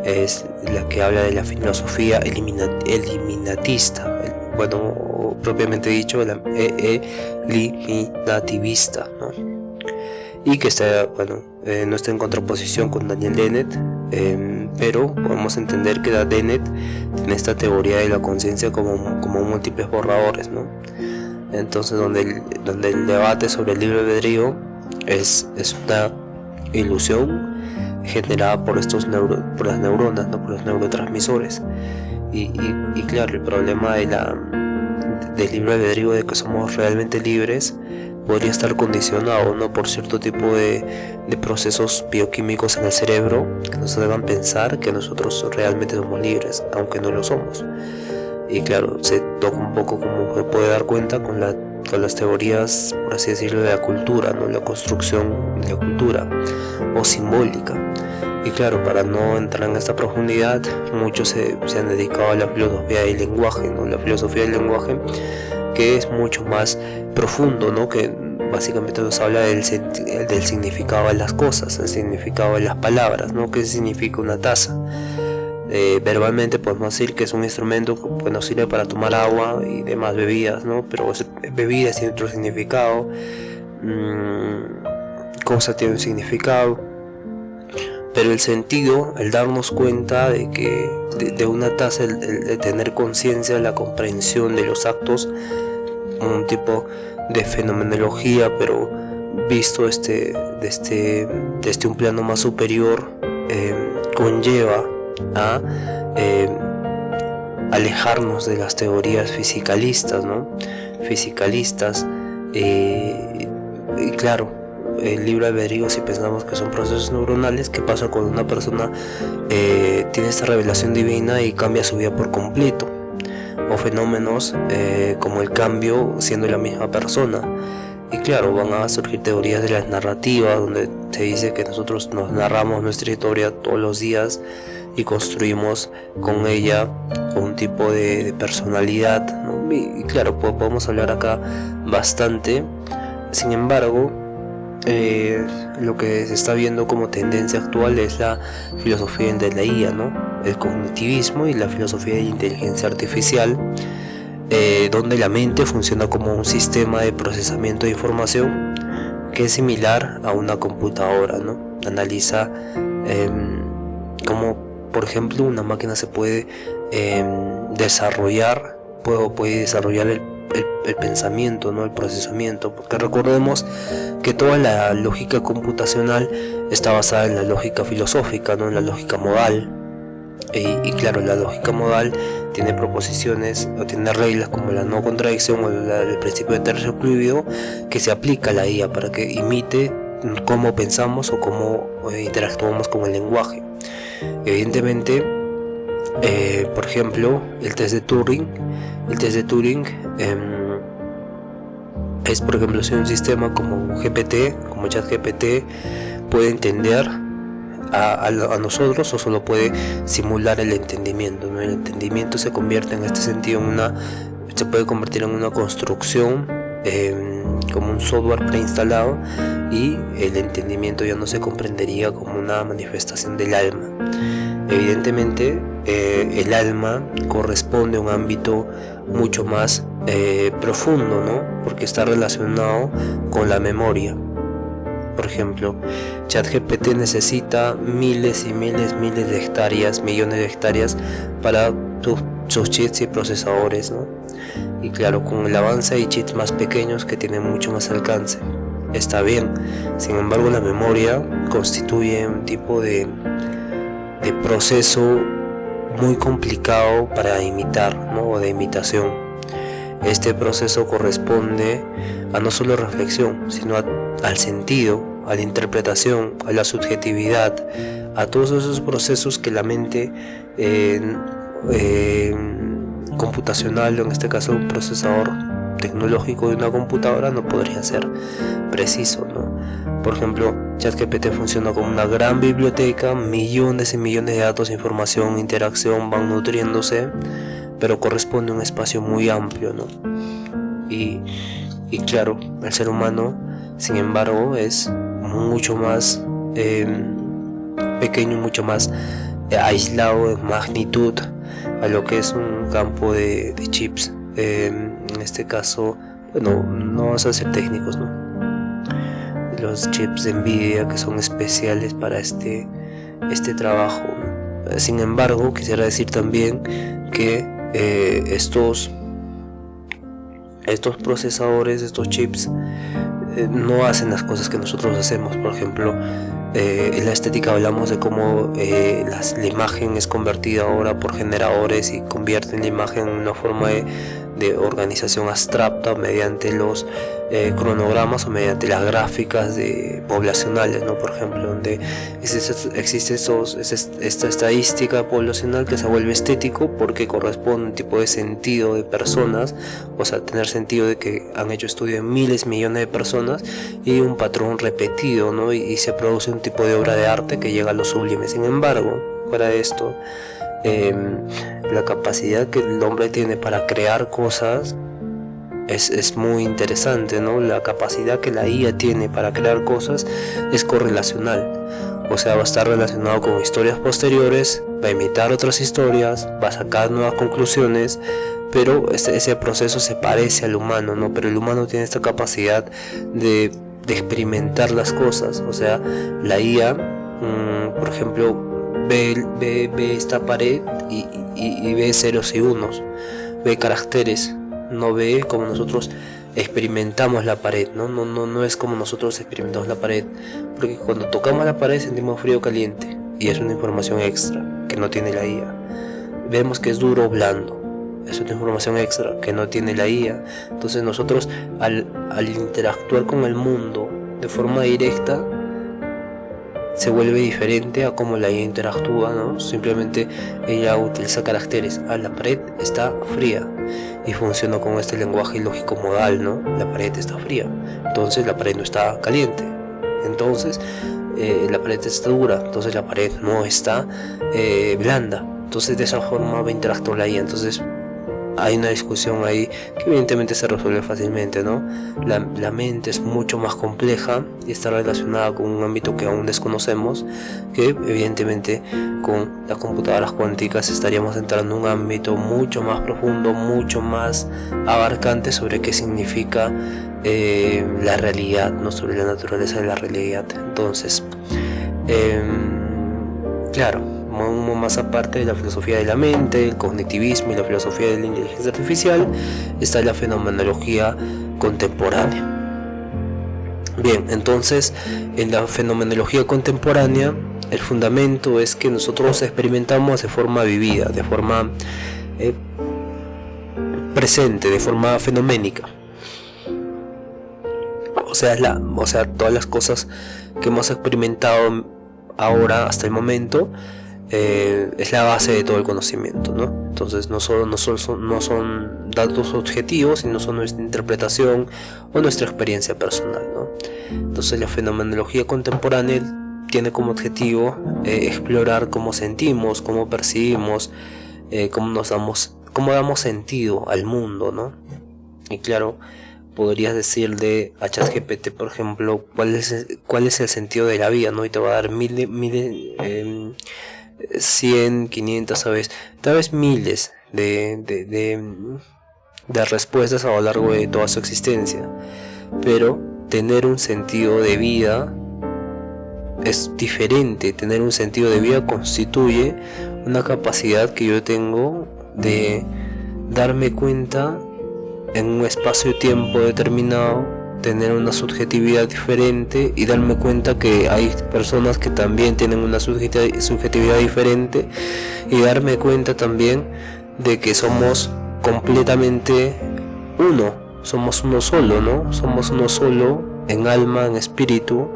Speaker 2: es la que habla de la filosofía eliminatista, propiamente dicho, la eliminativista, ¿no? Y que está, no está en contraposición con Daniel Dennett, pero podemos entender que Dennett tiene esta teoría de la conciencia como múltiples borradores, ¿no? Entonces donde el debate sobre el libre albedrío es una ilusión generada por por las neuronas, ¿no? Por los neurotransmisores. Y claro, el problema del libre albedrío, de que somos realmente libres, podría estar condicionado, ¿no? Por cierto tipo de procesos bioquímicos en el cerebro que nos hagan pensar que nosotros realmente somos libres, aunque no lo somos. Y claro, se toca un poco, como se puede dar cuenta, con las teorías, por así decirlo, de la cultura, ¿no? La construcción de la cultura o simbólica. Y claro, para no entrar en esta profundidad, muchos se han dedicado a la filosofía del lenguaje, ¿no? La filosofía del lenguaje, que es mucho más profundo, ¿no? Que básicamente nos habla del significado de las cosas, el significado de las palabras, ¿no? ¿Qué significa una taza? Verbalmente podemos decir que es un instrumento que nos sirve para tomar agua y demás bebidas, ¿no? Pero bebidas tiene otro significado, cosa tiene un significado, pero el sentido, el darnos cuenta de que de una taza, el tener conciencia, la comprensión de los actos, un tipo de fenomenología, pero visto desde un plano más superior, conlleva a alejarnos de las teorías fisicalistas, ¿no? Y claro, el libre albedrío, si pensamos que son procesos neuronales, ¿qué pasa cuando una persona tiene esta revelación divina y cambia su vida por completo? O fenómenos como el cambio siendo la misma persona. Y claro, van a surgir teorías de las narrativas, donde se dice que nosotros nos narramos nuestra historia todos los días y construimos con ella un tipo de personalidad, ¿no? Y claro, podemos hablar acá bastante. Sin embargo, lo que se está viendo como tendencia actual es la filosofía de la IA, ¿no? El cognitivismo y la filosofía de la inteligencia artificial, donde la mente funciona como un sistema de procesamiento de información que es similar a una computadora, ¿no? Analiza cómo, por ejemplo, una máquina se puede desarrollar el pensamiento, ¿no? El procesamiento, porque recordemos que toda la lógica computacional está basada en la lógica filosófica, ¿no? En la lógica modal. Y claro, la lógica modal tiene proposiciones o tiene reglas como la no contradicción o el principio de tercer fluido, que se aplica a la IA para que imite cómo pensamos o cómo interactuamos con el lenguaje. Evidentemente, por ejemplo, el test de Turing es, por ejemplo, si un sistema como ChatGPT puede entender a nosotros o solo puede simular el entendimiento, ¿no? El entendimiento se convierte en este sentido se puede convertir en una construcción, como un software preinstalado, y el entendimiento ya no se comprendería como una manifestación del alma. Evidentemente, el alma corresponde a un ámbito mucho más profundo, ¿no? Porque está relacionado con la memoria. Por ejemplo, ChatGPT necesita miles y miles de hectáreas, millones de hectáreas para sus chips y procesadores, ¿no? Y claro, con el avance hay chips más pequeños que tienen mucho más alcance. Está bien, sin embargo, la memoria constituye un tipo de proceso muy complicado para imitar, ¿no? O de imitación. Este proceso corresponde a no solo reflexión, sino al sentido, a la interpretación, a la subjetividad, a todos esos procesos que la mente computacional, o en este caso un procesador tecnológico de una computadora, no podría ser preciso, ¿no? Por ejemplo, ChatGPT funciona como una gran biblioteca, millones y millones de datos, información, interacción van nutriéndose, pero corresponde a un espacio muy amplio, ¿no? Y claro, el ser humano, sin embargo, es mucho más pequeño, mucho más aislado en magnitud a lo que es un campo de chips. En este caso, bueno, no vamos a ser técnicos, ¿no? Los chips de Nvidia, que son especiales para este trabajo. Sin embargo, quisiera decir también que estos procesadores, estos chips, no hacen las cosas que nosotros hacemos. Por ejemplo, En la estética hablamos de cómo la imagen es convertida ahora por generadores y convierten la imagen en una forma de organización abstracta mediante los cronogramas o mediante las gráficas poblacionales, ¿no? Por ejemplo, donde existe esta estadística poblacional que se vuelve estético porque corresponde a un tipo de sentido de personas, o sea, tener sentido de que han hecho estudio en miles, millones de personas y un patrón repetido, ¿no? Y se produce un tipo de obra de arte que llega a lo sublime. Sin embargo, fuera de esto, la capacidad que el hombre tiene para crear cosas es muy interesante, ¿no? La capacidad que la IA tiene para crear cosas es correlacional, o sea, va a estar relacionado con historias posteriores, va a imitar otras historias, va a sacar nuevas conclusiones, pero ese proceso se parece al humano, ¿no? Pero el humano tiene esta capacidad de experimentar las cosas, o sea, la IA, por ejemplo, ve esta pared y ve ceros y unos, ve caracteres, no ve como nosotros experimentamos la pared, no es como nosotros experimentamos la pared, porque cuando tocamos la pared sentimos frío o caliente, y es una información extra que no tiene la IA. Vemos que es duro o blando, es una información extra que no tiene la IA. Entonces nosotros al interactuar con el mundo de forma directa se vuelve diferente a cómo la IA interactúa, ¿no? Simplemente ella utiliza caracteres. La pared está fría y funciona con este lenguaje lógico modal, ¿no? La pared está fría, entonces la pared no está caliente. Entonces la pared está dura, entonces la pared no está blanda. Entonces de esa forma va a interactuar la IA. Entonces hay una discusión ahí que evidentemente se resuelve fácilmente, ¿no? La mente es mucho más compleja y está relacionada con un ámbito que aún desconocemos, que evidentemente con las computadoras cuánticas estaríamos entrando en un ámbito mucho más profundo, mucho más abarcante sobre qué significa la realidad, no sobre la naturaleza de la realidad. Entonces, claro, más aparte de la filosofía de la mente, el cognitivismo y la filosofía de la inteligencia artificial, está la fenomenología contemporánea. Bien, entonces en la fenomenología contemporánea el fundamento es que nosotros experimentamos de forma vivida, de forma presente, de forma fenoménica. O sea, todas las cosas que hemos experimentado ahora hasta el momento es la base de todo el conocimiento, ¿no? Entonces no son datos objetivos, sino son nuestra interpretación o nuestra experiencia personal, ¿no? Entonces la fenomenología contemporánea tiene como objetivo explorar cómo sentimos, cómo percibimos, cómo damos sentido al mundo, ¿no? Y claro, podrías decirle a ChatGPT, por ejemplo, cuál es el sentido de la vida, ¿no? Y te va a dar 100, 500, tal vez miles de respuestas a lo largo de toda su existencia. Pero tener un sentido de vida es diferente. Tener un sentido de vida constituye una capacidad que yo tengo de darme cuenta en un espacio-tiempo determinado, tener una subjetividad diferente y darme cuenta que hay personas que también tienen una subjetividad diferente, y darme cuenta también de que somos completamente uno, somos uno solo, ¿no? Somos uno solo en alma, en espíritu,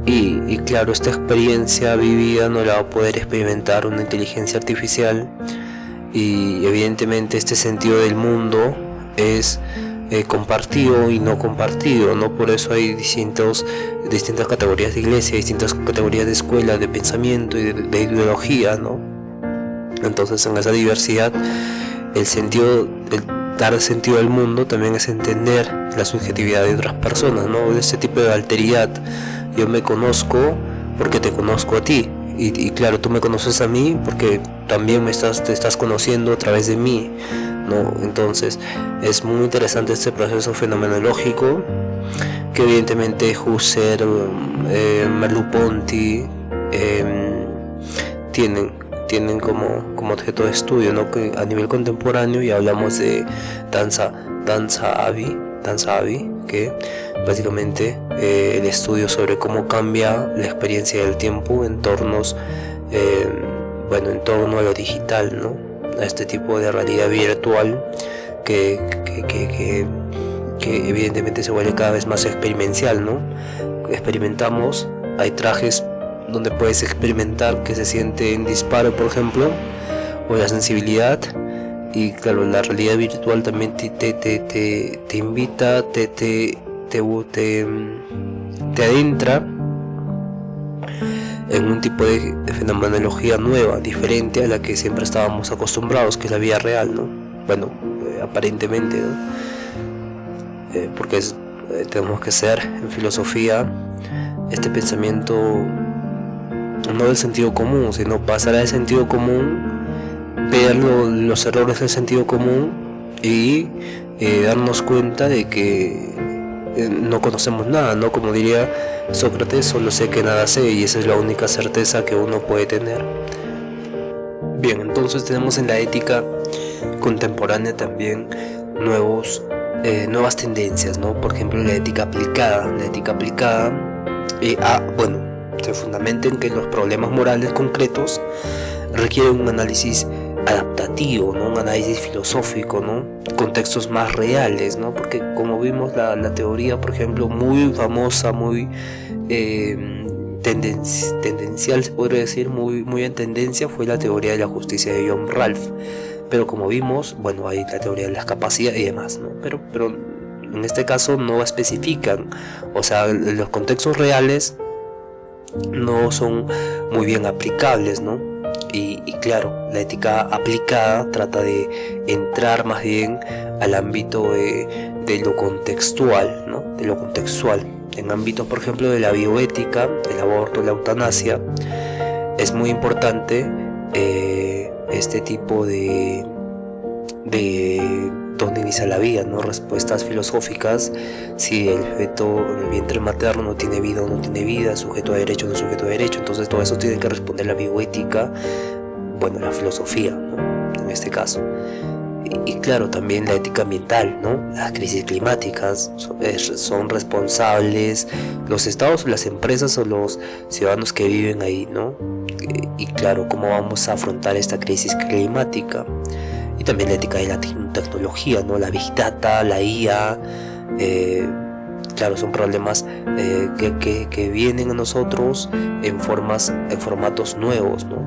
Speaker 2: y claro, esta experiencia vivida no la va a poder experimentar una inteligencia artificial, y evidentemente este sentido del mundo es compartido y no compartido, ¿no? Por eso hay distintas categorías de iglesia, distintas categorías de escuela, de pensamiento y de ideología, ¿no? Entonces en esa diversidad el dar sentido al mundo también es entender la subjetividad de otras personas, ¿no? De este tipo de alteridad. Yo me conozco porque te conozco a ti, y claro, tú me conoces a mí porque también te estás conociendo a través de mí, ¿no? Entonces es muy interesante este proceso fenomenológico que evidentemente Husserl, Merleau-Ponty tienen como objeto de estudio, ¿no? Que a nivel contemporáneo, y hablamos de danza Avi, que básicamente el estudio sobre cómo cambia la experiencia del tiempo en torno a lo digital, ¿no? A este tipo de realidad virtual que evidentemente se vuelve cada vez más experimental, ¿no? Experimentamos, hay trajes donde puedes experimentar que se siente en disparo, por ejemplo, o la sensibilidad. Y claro, la realidad virtual también te invita, te adentra en un tipo de fenomenología nueva, diferente a la que siempre estábamos acostumbrados, que es la vida real, ¿no? Bueno, aparentemente, ¿no? Porque tenemos que ser en filosofía este pensamiento no del sentido común, sino pasar al sentido común, ver los errores del sentido común y darnos cuenta de que no conocemos nada, ¿no? Como diría Sócrates, solo sé que nada sé, y esa es la única certeza que uno puede tener. Bien, entonces tenemos en la ética contemporánea también nuevas tendencias, ¿no? Por ejemplo, la ética aplicada. Se fundamenta en que los problemas morales concretos requieren un análisis adaptativo, ¿no? Un análisis filosófico, ¿no? Contextos más reales, ¿no? Porque como vimos la teoría, por ejemplo, muy famosa, muy tendencial, se podría decir, muy en tendencia, fue la teoría de la justicia de John Ralph. Pero como vimos, bueno, hay la teoría de las capacidades y demás, ¿no? Pero en este caso no especifican, o sea, los contextos reales no son muy bien aplicables, ¿no? Y claro, la ética aplicada trata de entrar más bien al ámbito de lo contextual, ¿no? De lo contextual. En ámbitos, por ejemplo, de la bioética, el aborto, la eutanasia, es muy importante este tipo de dónde inicia la vida, ¿no? Respuestas filosóficas, si el feto en el vientre materno tiene vida o no tiene vida, sujeto a derecho o no sujeto a derecho. Entonces todo eso tiene que responder la bioética, bueno, la filosofía, ¿no? En este caso. Y claro, también la ética ambiental, ¿no? Las crisis climáticas son responsables los estados o las empresas o los ciudadanos que viven ahí, ¿no? Y claro, ¿cómo vamos a afrontar esta crisis climática? Y también la ética de la tecnología, ¿no? La Big Data, la IA, claro, son problemas que vienen a nosotros en formatos nuevos, ¿no?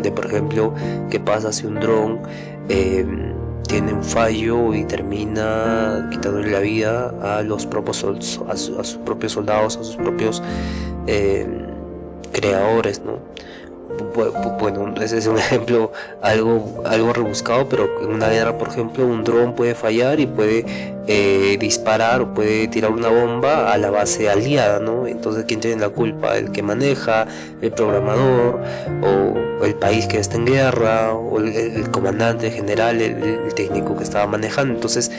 Speaker 2: De, por ejemplo, ¿qué pasa si un dron tiene un fallo y termina quitándole la vida a sus propios soldados, a sus propios creadores, ¿no? Bueno, ese es un ejemplo algo rebuscado, pero en una guerra, por ejemplo, un dron puede fallar y puede disparar o puede tirar una bomba a la base aliada, ¿no? Entonces, ¿quién tiene la culpa? ¿El que maneja, el programador, o el país que está en guerra, o el comandante, el general, el técnico que estaba manejando? Entonces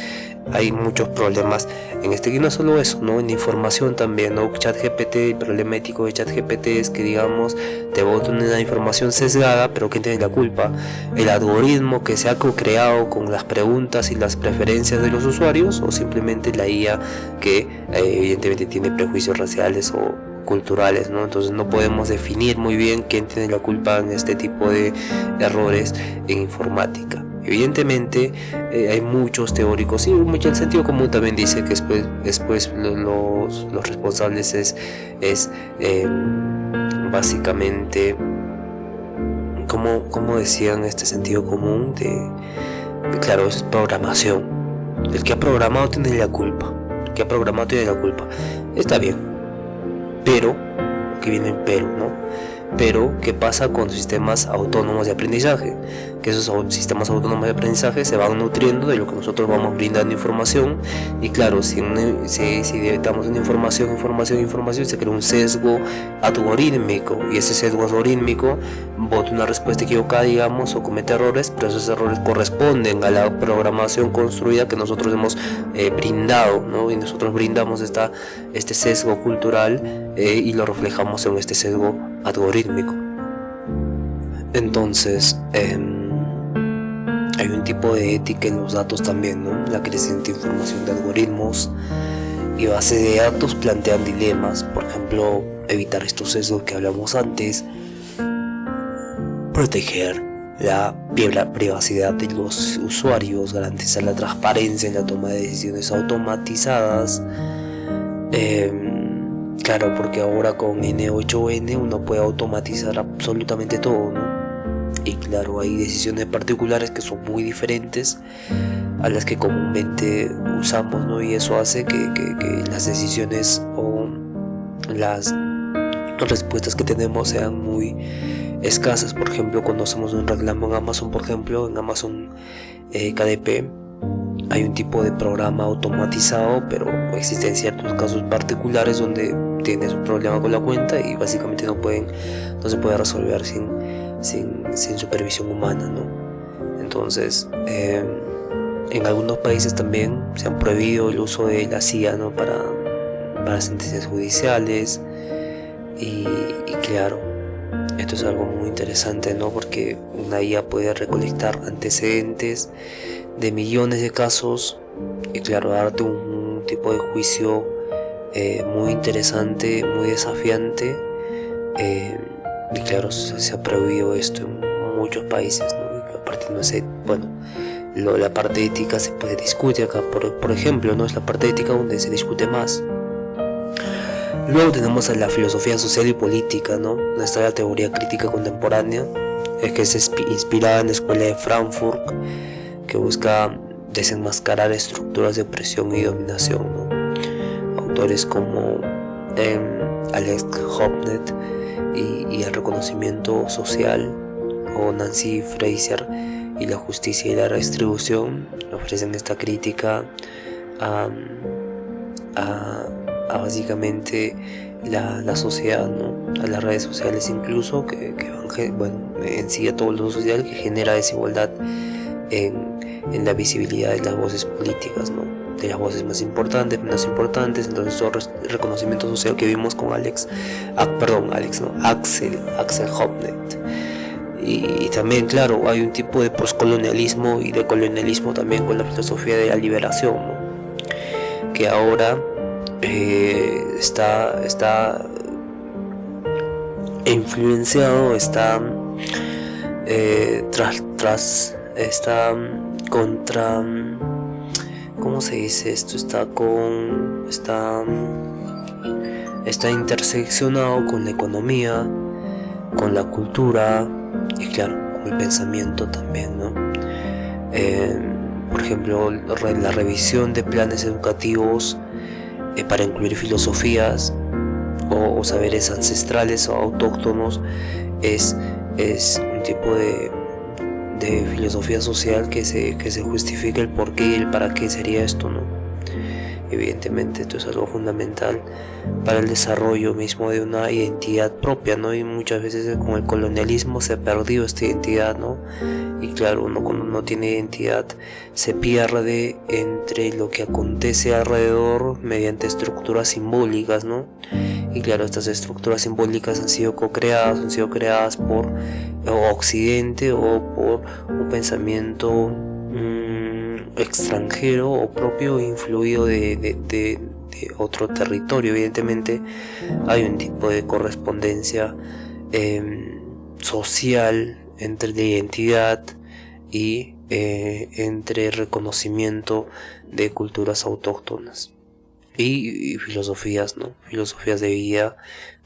Speaker 2: hay muchos problemas en y no solo eso, ¿no? En información también, ¿no? ChatGPT, el problema ético de ChatGPT es que, digamos, te bota una información sesgada, pero ¿quién tiene la culpa? ¿El algoritmo que se ha co-creado con las preguntas y las preferencias de los usuarios, o simplemente la IA que evidentemente tiene prejuicios raciales o culturales, ¿no? Entonces no podemos definir muy bien quién tiene la culpa en este tipo de errores en informática. Evidentemente hay muchos teóricos, y mucho el sentido común también dice que después los responsables es básicamente, como decían, este sentido común claro, es programación. El que ha programado tiene la culpa. Está bien, pero, que viene el pero, ¿no? Pero, ¿qué pasa con sistemas autónomos de aprendizaje? Que esos sistemas autónomos de aprendizaje se van nutriendo de lo que nosotros vamos brindando información. Y claro, si damos una información, se crea un sesgo algorítmico. Y ese sesgo algorítmico bota una respuesta equivocada, digamos, o comete errores, pero esos errores corresponden a la programación construida que nosotros hemos brindado, ¿no? Y nosotros brindamos este sesgo cultural y lo reflejamos en este sesgo algorítmico. Entonces hay un tipo de ética en los datos también, ¿no? La creciente información de algoritmos y bases de datos plantean dilemas, por ejemplo, evitar estos sesgos que hablamos antes, proteger la privacidad de los usuarios, garantizar la transparencia en la toma de decisiones automatizadas. Claro, porque ahora con N8N uno puede automatizar absolutamente todo, ¿no? Y claro, hay decisiones particulares que son muy diferentes a las que comúnmente usamos, ¿no? Y eso hace que las decisiones o las respuestas que tenemos sean muy escasas. Por ejemplo, cuando hacemos un reclamo en Amazon, por ejemplo, en Amazon KDP, hay un tipo de programa automatizado, pero existen ciertos casos particulares donde tienes un problema con la cuenta y básicamente no se puede resolver sin supervisión humana, ¿no? Entonces, en algunos países también se han prohibido el uso de la CIA, ¿no? para sentencias judiciales y claro, esto es algo muy interesante, ¿no? Porque una IA puede recolectar antecedentes de millones de casos y claro, darte un tipo de juicio muy interesante, muy desafiante, y claro, se ha prohibido esto en muchos países, ¿no? Y aparte, no sé, bueno, la parte ética se puede discutir acá, por ejemplo, ¿no? Es la parte ética donde se discute más. Luego tenemos a la filosofía social y política, ¿no? Donde está la teoría crítica contemporánea, que es inspirada en la escuela de Frankfurt, que busca desenmascarar estructuras de opresión y dominación, ¿no? Autores como Alex Hobnet y el reconocimiento social, o Nancy Fraser y la justicia y la redistribución, ofrecen esta crítica a básicamente la sociedad, ¿no? A las redes sociales incluso, que en sí a todo lo social, que genera desigualdad en la visibilidad de las voces políticas, ¿no? De las voces más importantes, menos importantes. Entonces todo el reconocimiento social que vimos con Axel Honneth. Y también, claro, hay un tipo de postcolonialismo y de colonialismo también con la filosofía de la liberación, ¿no? Que ahora está influenciado, está contra, ¿cómo se dice esto? Está interseccionado con la economía, con la cultura y claro, con el pensamiento también, ¿no? Por ejemplo, la revisión de planes educativos para incluir filosofías o saberes ancestrales o autóctonos es un tipo de filosofía social que se justifica el por qué y el para qué sería esto, ¿no? Evidentemente esto es algo fundamental para el desarrollo mismo de una identidad propia, ¿no? Y muchas veces con el colonialismo se ha perdido esta identidad, ¿no? Y claro, uno cuando no tiene identidad se pierde entre lo que acontece alrededor mediante estructuras simbólicas, ¿no? Y claro, estas estructuras simbólicas han sido creadas por Occidente o por un pensamiento extranjero o propio, influido de otro territorio. Evidentemente hay un tipo de correspondencia social entre la identidad y entre reconocimiento de culturas autóctonas y filosofías, ¿no? Filosofías de vida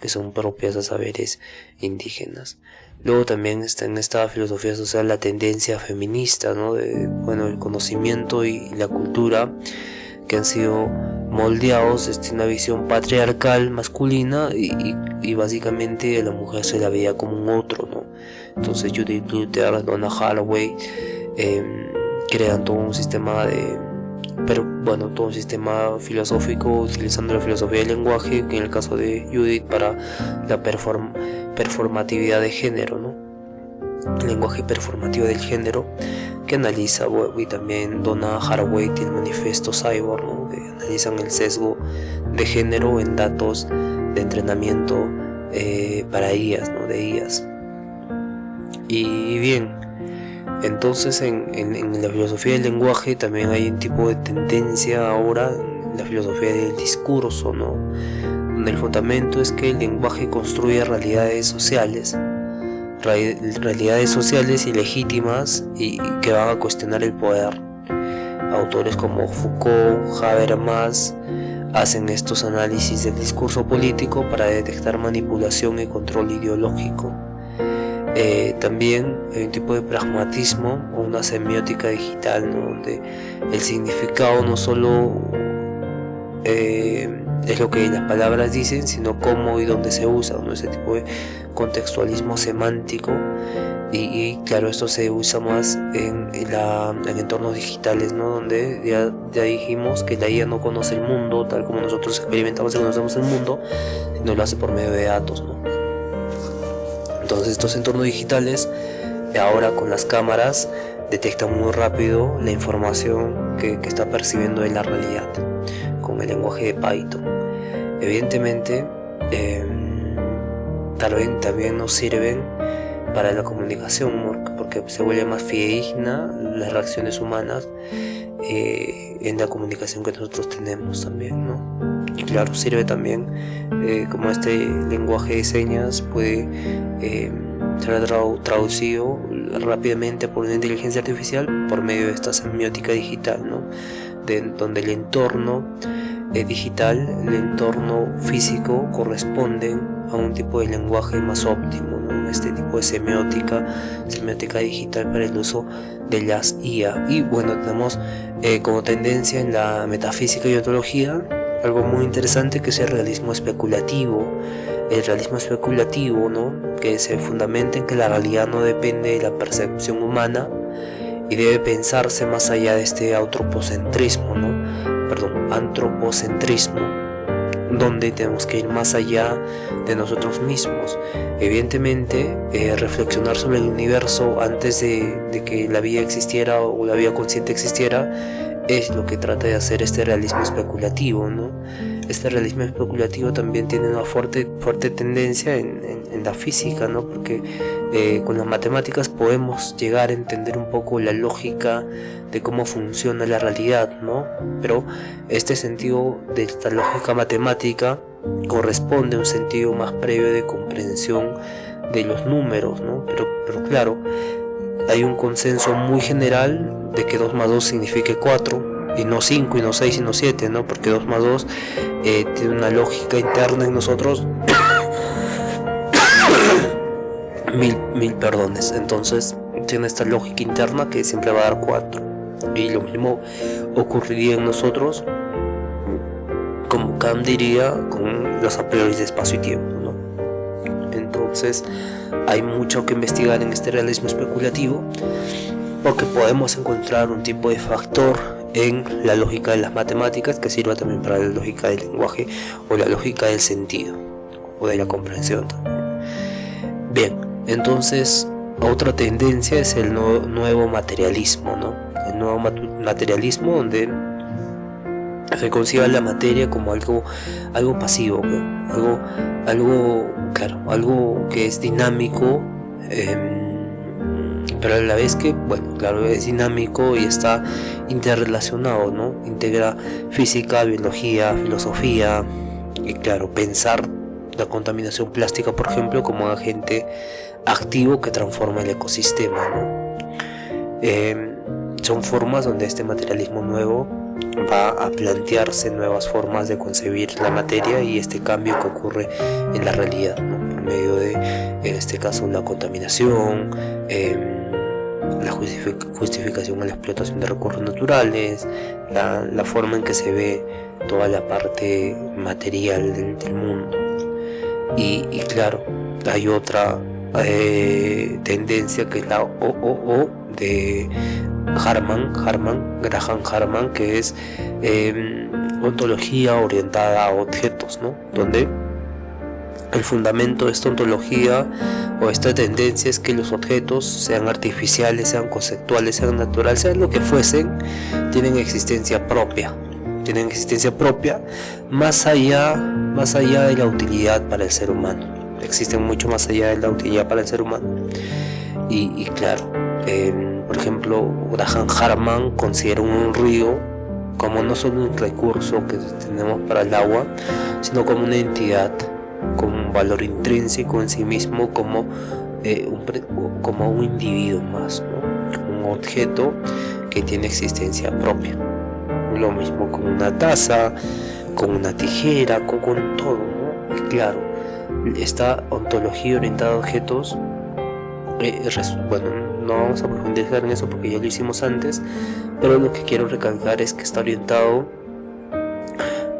Speaker 2: que son propias a saberes indígenas. Luego también está en esta filosofía social la tendencia feminista, ¿no? El conocimiento y la cultura que han sido moldeados desde una visión patriarcal masculina y básicamente a la mujer se la veía como un otro, ¿no? Entonces Judith Butler, Donna Haraway crean todo un sistema filosófico utilizando la filosofía del lenguaje, que en el caso de Judith para la performatividad de género, ¿no? El lenguaje performativo del género que analiza, y también Donna Haraway tiene el manifiesto Cyborg, ¿no? Que analizan el sesgo de género en datos de entrenamiento para IAs, ¿no? De IAs. Y bien, entonces en la filosofía del lenguaje también hay un tipo de tendencia ahora en la filosofía del discurso, ¿no? Donde el fundamento es que el lenguaje construye realidades sociales ilegítimas y que van a cuestionar el poder. Autores como Foucault, Habermas hacen estos análisis del discurso político para detectar manipulación y control ideológico. También hay un tipo de pragmatismo o una semiótica digital, ¿no? Donde el significado no solo es lo que las palabras dicen, sino cómo y dónde se usa, ¿no? Ese tipo de contextualismo semántico y claro, esto se usa más en entornos digitales, ¿no? Donde ya dijimos que la IA no conoce el mundo tal como nosotros experimentamos y conocemos el mundo, sino lo hace por medio de datos, ¿no? Entonces estos entornos digitales ahora con las cámaras detectan muy rápido la información que está percibiendo de la realidad con el lenguaje de Python. Evidentemente también nos sirven para la comunicación, porque se vuelve más fidedigna las reacciones humanas en la comunicación que nosotros tenemos también, ¿no? Y claro, sirve también como este lenguaje de señas puede ser traducido rápidamente por una inteligencia artificial por medio de esta semiótica digital, ¿no? Donde el entorno digital, el entorno físico corresponden a un tipo de lenguaje más óptimo, ¿no? Este tipo de semiótica digital para el uso de las IA. Y bueno, tenemos como tendencia en la metafísica y ontología algo muy interesante que es el realismo especulativo. El realismo especulativo, ¿no? Que se fundamenta en que la realidad no depende de la percepción humana y debe pensarse más allá de este antropocentrismo, donde tenemos que ir más allá de nosotros mismos. Evidentemente, reflexionar sobre el universo antes de que la vida existiera o la vida consciente existiera es lo que trata de hacer este realismo especulativo, ¿no? Este realismo especulativo también tiene una fuerte tendencia en la física, ¿no? Porque con las matemáticas podemos llegar a entender un poco la lógica de cómo funciona la realidad, ¿no? Pero este sentido de esta lógica matemática corresponde a un sentido más previo de comprensión de los números, ¿no? Pero claro, hay un consenso muy general de que 2 más 2 signifique 4 y no 5 y no 6 y no 7, ¿no? Porque 2 más 2 tiene una lógica interna en nosotros mil perdones. Entonces tiene esta lógica interna que siempre va a dar 4 y lo mismo ocurriría en nosotros, como Kant diría, con los a priori de espacio y tiempo, ¿no? Entonces hay mucho que investigar en este realismo especulativo porque podemos encontrar un tipo de factor en la lógica de las matemáticas que sirva también para la lógica del lenguaje o la lógica del sentido o de la comprensión también. Bien, entonces otra tendencia es el nuevo materialismo, ¿no? El nuevo materialismo donde se concibe la materia como algo pasivo, ¿no? algo que es dinámico, pero a la vez que, es dinámico y está interrelacionado, ¿no? Integra física, biología, filosofía y claro, pensar la contaminación plástica, por ejemplo, como un agente activo que transforma el ecosistema, ¿no? Son formas donde este materialismo nuevo va a plantearse nuevas formas de concebir la materia y este cambio que ocurre en la realidad, ¿no? Por medio de, en este caso, la contaminación, la justificación a la explotación de recursos naturales, la forma en que se ve toda la parte material del mundo. Y claro, hay otra tendencia que es la OOO de Graham Harman, que es ontología orientada a objetos, ¿no? Donde el fundamento de esta ontología o esta tendencia es que los objetos, sean artificiales, sean conceptuales, sean naturales, sean lo que fuesen, tienen existencia propia más allá de la utilidad para el ser humano. Existen mucho más allá de la utilidad para el ser humano. Y claro, por ejemplo, Graham Harman considera un río como no solo un recurso que tenemos para el agua, sino como una entidad, como un valor intrínseco en sí mismo, como un individuo más, ¿no? Un objeto que tiene existencia propia. Lo mismo con una taza, con una tijera, con todo, ¿no? Y claro, esta ontología orientada a objetos, bueno, no vamos a profundizar en eso porque ya lo hicimos antes, pero lo que quiero recalcar es que está orientado,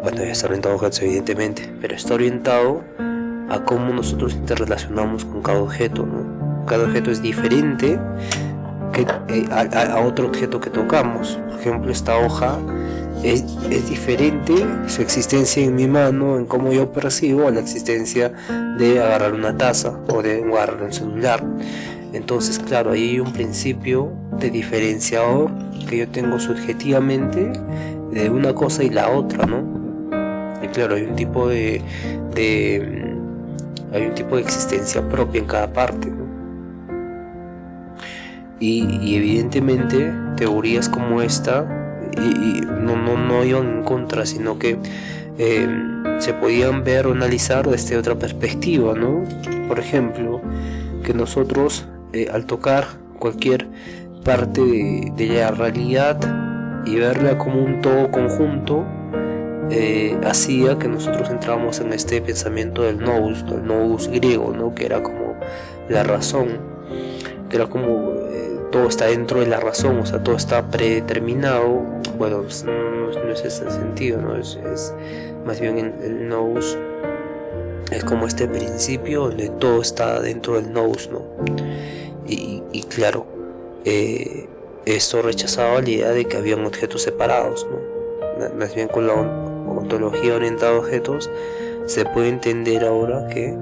Speaker 2: bueno, ya está orientado a objetos evidentemente, pero está orientado a cómo nosotros interrelacionamos con cada objeto, ¿no? Cada objeto es diferente a otro objeto que tocamos. Por ejemplo, esta hoja es diferente su existencia en mi mano, en cómo yo percibo, a la existencia de agarrar una taza o de agarrar un celular. Entonces, claro, ahí hay un principio de diferenciador que yo tengo subjetivamente de una cosa y la otra, ¿no? Y claro, hay un tipo de existencia propia en cada parte, ¿no? Y evidentemente teorías como esta no iban en contra, sino que se podían ver o analizar desde otra perspectiva, ¿no? Por ejemplo, que nosotros al tocar cualquier parte de la realidad y verla como un todo conjunto, hacía que nosotros entráramos en este pensamiento del nous griego, ¿no? Que era como la razón, que era como todo está dentro de la razón, o sea, todo está predeterminado. Bueno, pues, no es ese sentido, ¿no? Es más bien el nous es como este principio donde todo está dentro del nous, ¿no? Y claro, esto rechazaba la idea de que habían objetos separados, ¿no? Más bien con la ontología orientada a objetos se puede entender ahora que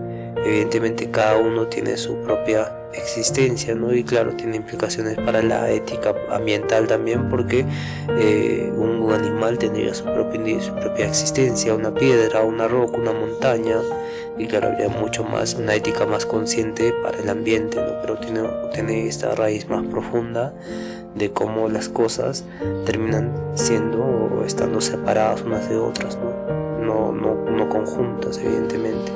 Speaker 2: evidentemente cada uno tiene su propia existencia, ¿no? Y claro, tiene implicaciones para la ética ambiental también, porque un animal tendría su propia existencia, una piedra, una roca, una montaña, y claro, habría mucho más, una ética más consciente para el ambiente, ¿no? Pero tiene esta raíz más profunda de cómo las cosas terminan siendo o estando separadas unas de otras, no conjuntas, evidentemente.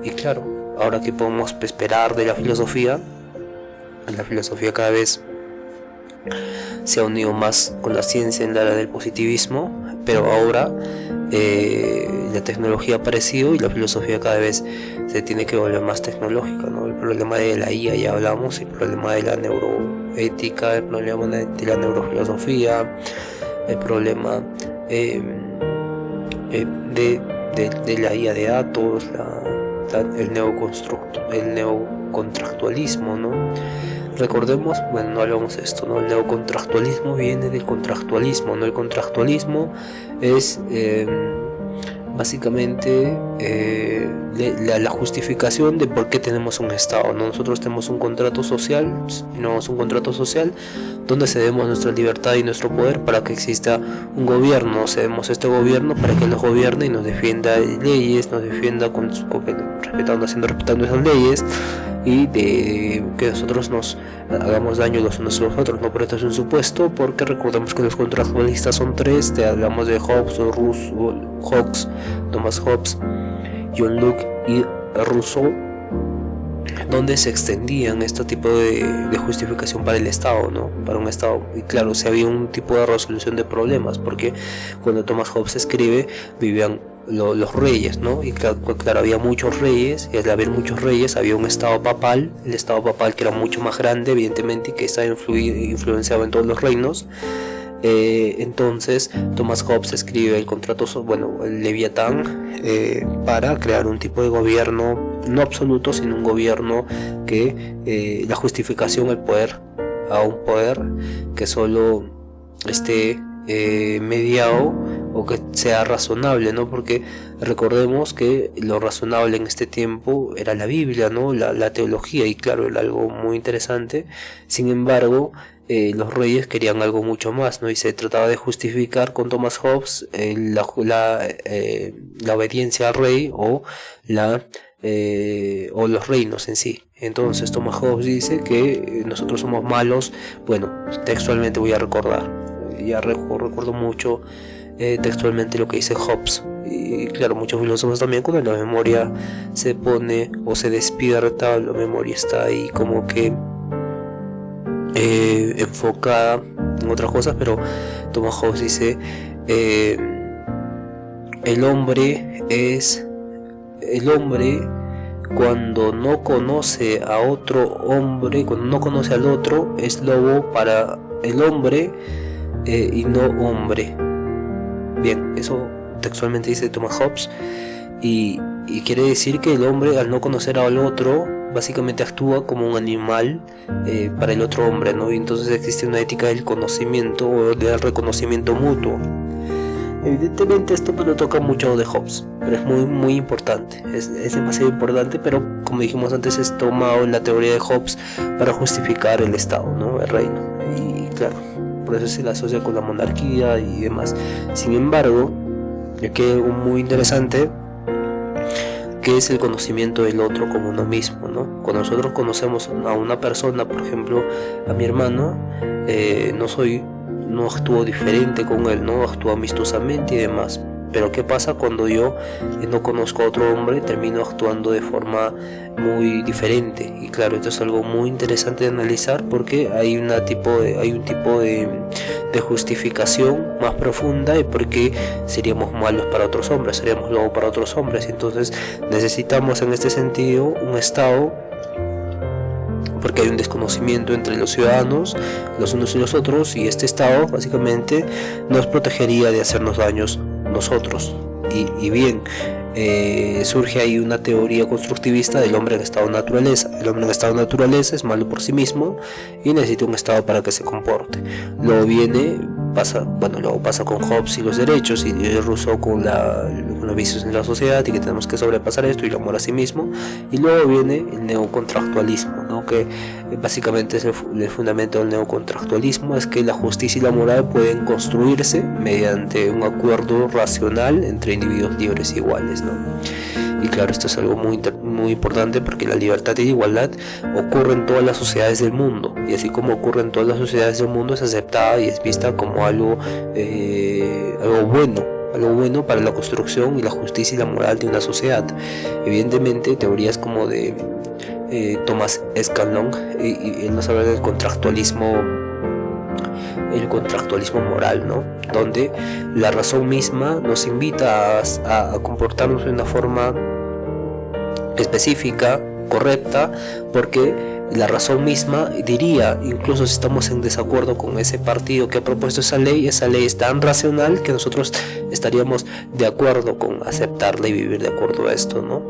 Speaker 2: Y claro, ahora que podemos esperar de la filosofía cada vez se ha unido más con la ciencia en la era del positivismo, pero ahora la tecnología ha aparecido y la filosofía cada vez se tiene que volver más tecnológica, ¿no? El problema de la IA ya hablamos, el problema de la neuroética, el problema de la neurofilosofía, el problema de la IA de datos, el neocontractualismo, ¿no? Recordemos, bueno, no hablamos de esto, ¿no? El neocontractualismo viene del contractualismo, ¿no? El contractualismo es básicamente la justificación de por qué tenemos un Estado, ¿no? Nosotros tenemos un contrato social, donde cedemos nuestra libertad y nuestro poder para que exista un gobierno, cedemos este gobierno para que nos gobierne y nos defienda leyes, nos defienda respetando esas leyes, y de que nosotros nos hagamos daño los unos a los otros, ¿no? Pero esto es un supuesto, porque recordemos que los contractualistas son tres. Hablamos de Thomas Hobbes, John Locke y Rousseau, donde se extendían este tipo de justificación para el Estado, ¿no? Para un Estado. Y claro, si había un tipo de resolución de problemas, porque cuando Thomas Hobbes escribe, vivían los reyes, ¿no? Y claro, había muchos reyes, y al haber muchos reyes había un estado papal, el estado papal que era mucho más grande, evidentemente, y que estaba influenciado en todos los reinos. Entonces Thomas Hobbes escribe el Leviatán, para crear un tipo de gobierno no absoluto, sino un gobierno que la justificación a un poder que solo esté mediado o que sea razonable, ¿no? Porque recordemos que lo razonable en este tiempo era la Biblia, ¿no? La teología, y claro, era algo muy interesante. Sin embargo, los reyes querían algo mucho más, ¿no? Y se trataba de justificar con Thomas Hobbes la obediencia al rey o los reinos en sí. Entonces Thomas Hobbes dice que nosotros somos malos. Bueno, textualmente voy a recordar: ya recuerdo mucho textualmente lo que dice Hobbes. Y claro, muchos filósofos también, cuando la memoria se pone o se despierta, la memoria está ahí como que enfocada en otras cosas, pero Thomas Hobbes dice el hombre cuando no conoce a otro hombre, cuando no conoce al otro, es lobo para el hombre y no hombre. Bien, eso textualmente dice Thomas Hobbes, y quiere decir que el hombre, al no conocer al otro, básicamente actúa como un animal para el otro hombre, ¿no? Y entonces existe una ética del conocimiento o del reconocimiento mutuo. Evidentemente esto pues lo toca mucho de Hobbes, pero es muy importante, es demasiado importante, pero como dijimos antes, es tomado en la teoría de Hobbes para justificar el Estado, ¿no? El reino, y claro, por eso se la asocia con la monarquía y demás. Sin embargo, aquí hay algo muy interesante, que es el conocimiento del otro como uno mismo, ¿no? Cuando nosotros conocemos a una persona, por ejemplo a mi hermano, no actúo diferente con él, no actúo amistosamente y demás. Pero ¿qué pasa cuando yo no conozco a otro hombre? Termino actuando de forma muy diferente. Y claro, esto es algo muy interesante de analizar, porque hay un tipo de justificación más profunda de por qué seríamos malos para otros hombres, seríamos lobos para otros hombres. Y entonces necesitamos en este sentido un Estado, porque hay un desconocimiento entre los ciudadanos, los unos y los otros, y este Estado básicamente nos protegería de hacernos daños nosotros. Y bien, surge ahí una teoría constructivista del hombre en estado de naturaleza. El hombre en estado de naturaleza es malo por sí mismo y necesita un Estado para que se comporte. Luego pasa con Hobbes y los derechos, y Rousseau con los vicios en la sociedad, y que tenemos que sobrepasar esto, y el amor a sí mismo. Y luego viene el neocontractualismo, ¿no? Que básicamente es el fundamento del neocontractualismo, es que la justicia y la moral pueden construirse mediante un acuerdo racional entre individuos libres e iguales, ¿no? Y claro, esto es algo muy importante, porque la libertad y la igualdad ocurre en todas las sociedades del mundo, y así como ocurre en todas las sociedades del mundo, es aceptada y es vista como algo bueno para la construcción y la justicia y la moral de una sociedad. Evidentemente, teorías como de Thomas Scanlon, y él nos habla del contractualismo moral, ¿no? Donde la razón misma nos invita a comportarnos de una forma específica, correcta, porque la razón misma diría, incluso si estamos en desacuerdo con ese partido que ha propuesto esa ley es tan racional que nosotros estaríamos de acuerdo con aceptarla y vivir de acuerdo a esto, ¿no?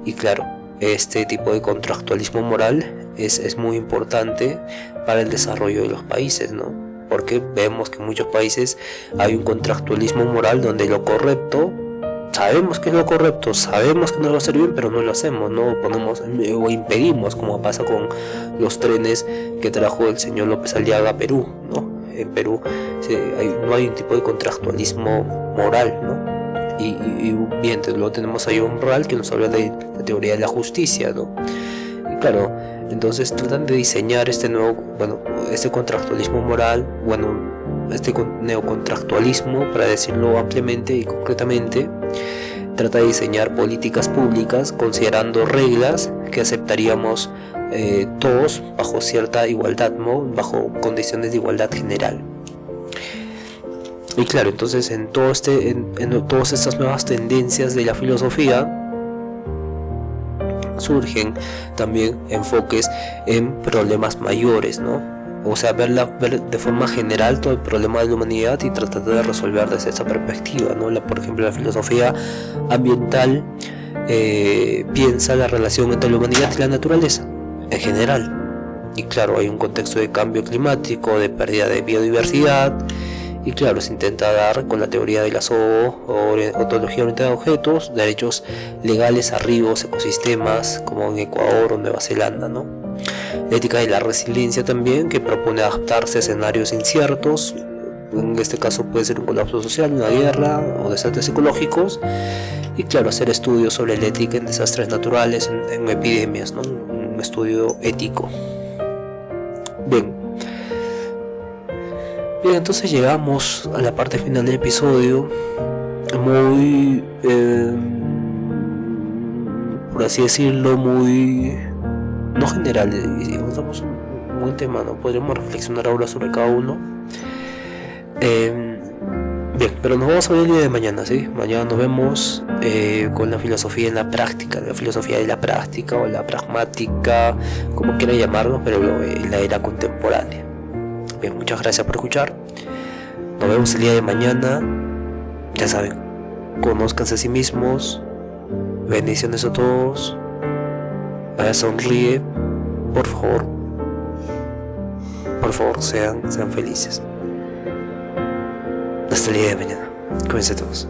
Speaker 2: Y claro, este tipo de contractualismo moral es muy importante para el desarrollo de los países, ¿no? Porque vemos que en muchos países hay un contractualismo moral donde lo correcto, sabemos que es lo correcto, sabemos que nos va a hacer bien, pero no lo hacemos, no ponemos o impedimos, como pasa con los trenes que trajo el señor López Aliaga a Perú, ¿no? En Perú no hay un tipo de contractualismo moral, ¿no? Y bien, luego tenemos a John Rawls, que nos habla de la teoría de la justicia, ¿no? Y claro, entonces tratan de diseñar este contractualismo moral, este neocontractualismo, para decirlo ampliamente y concretamente. Trata de diseñar políticas públicas considerando reglas que aceptaríamos todos bajo cierta igualdad, ¿no? Bajo condiciones de igualdad general. Y claro, entonces en todas estas nuevas tendencias de la filosofía surgen también enfoques en problemas mayores, ¿no? O sea, ver de forma general todo el problema de la humanidad y tratar de resolver desde esa perspectiva, ¿no? Por ejemplo, la filosofía ambiental piensa la relación entre la humanidad y la naturaleza en general. Y claro, hay un contexto de cambio climático, de pérdida de biodiversidad. Y claro, se intenta dar con la teoría de la ontología orientada a objetos, derechos legales a ríos, ecosistemas, como en Ecuador o Nueva Zelanda, ¿no? La ética de la resiliencia también, que propone adaptarse a escenarios inciertos. En este caso puede ser un colapso social, una guerra o desastres ecológicos. Y claro, hacer estudios sobre la ética en desastres naturales, en epidemias, ¿no? Un estudio ético. Bien. Bien, entonces llegamos a la parte final del episodio, muy, por así decirlo, muy, no general, digamos un buen tema, ¿no? Podríamos reflexionar ahora sobre cada uno. Bien, pero nos vamos a ver el día de mañana, ¿sí? Mañana nos vemos con la filosofía en la práctica, la filosofía de la práctica o la pragmática, como quiera llamarlo, pero en la era contemporánea. Bien, muchas gracias por escuchar. Nos vemos el día de mañana. Ya saben, conózcanse a sí mismos. Bendiciones a todos. Sonríe, por favor. Por favor, sean felices. Hasta el día de mañana. Cuídense todos.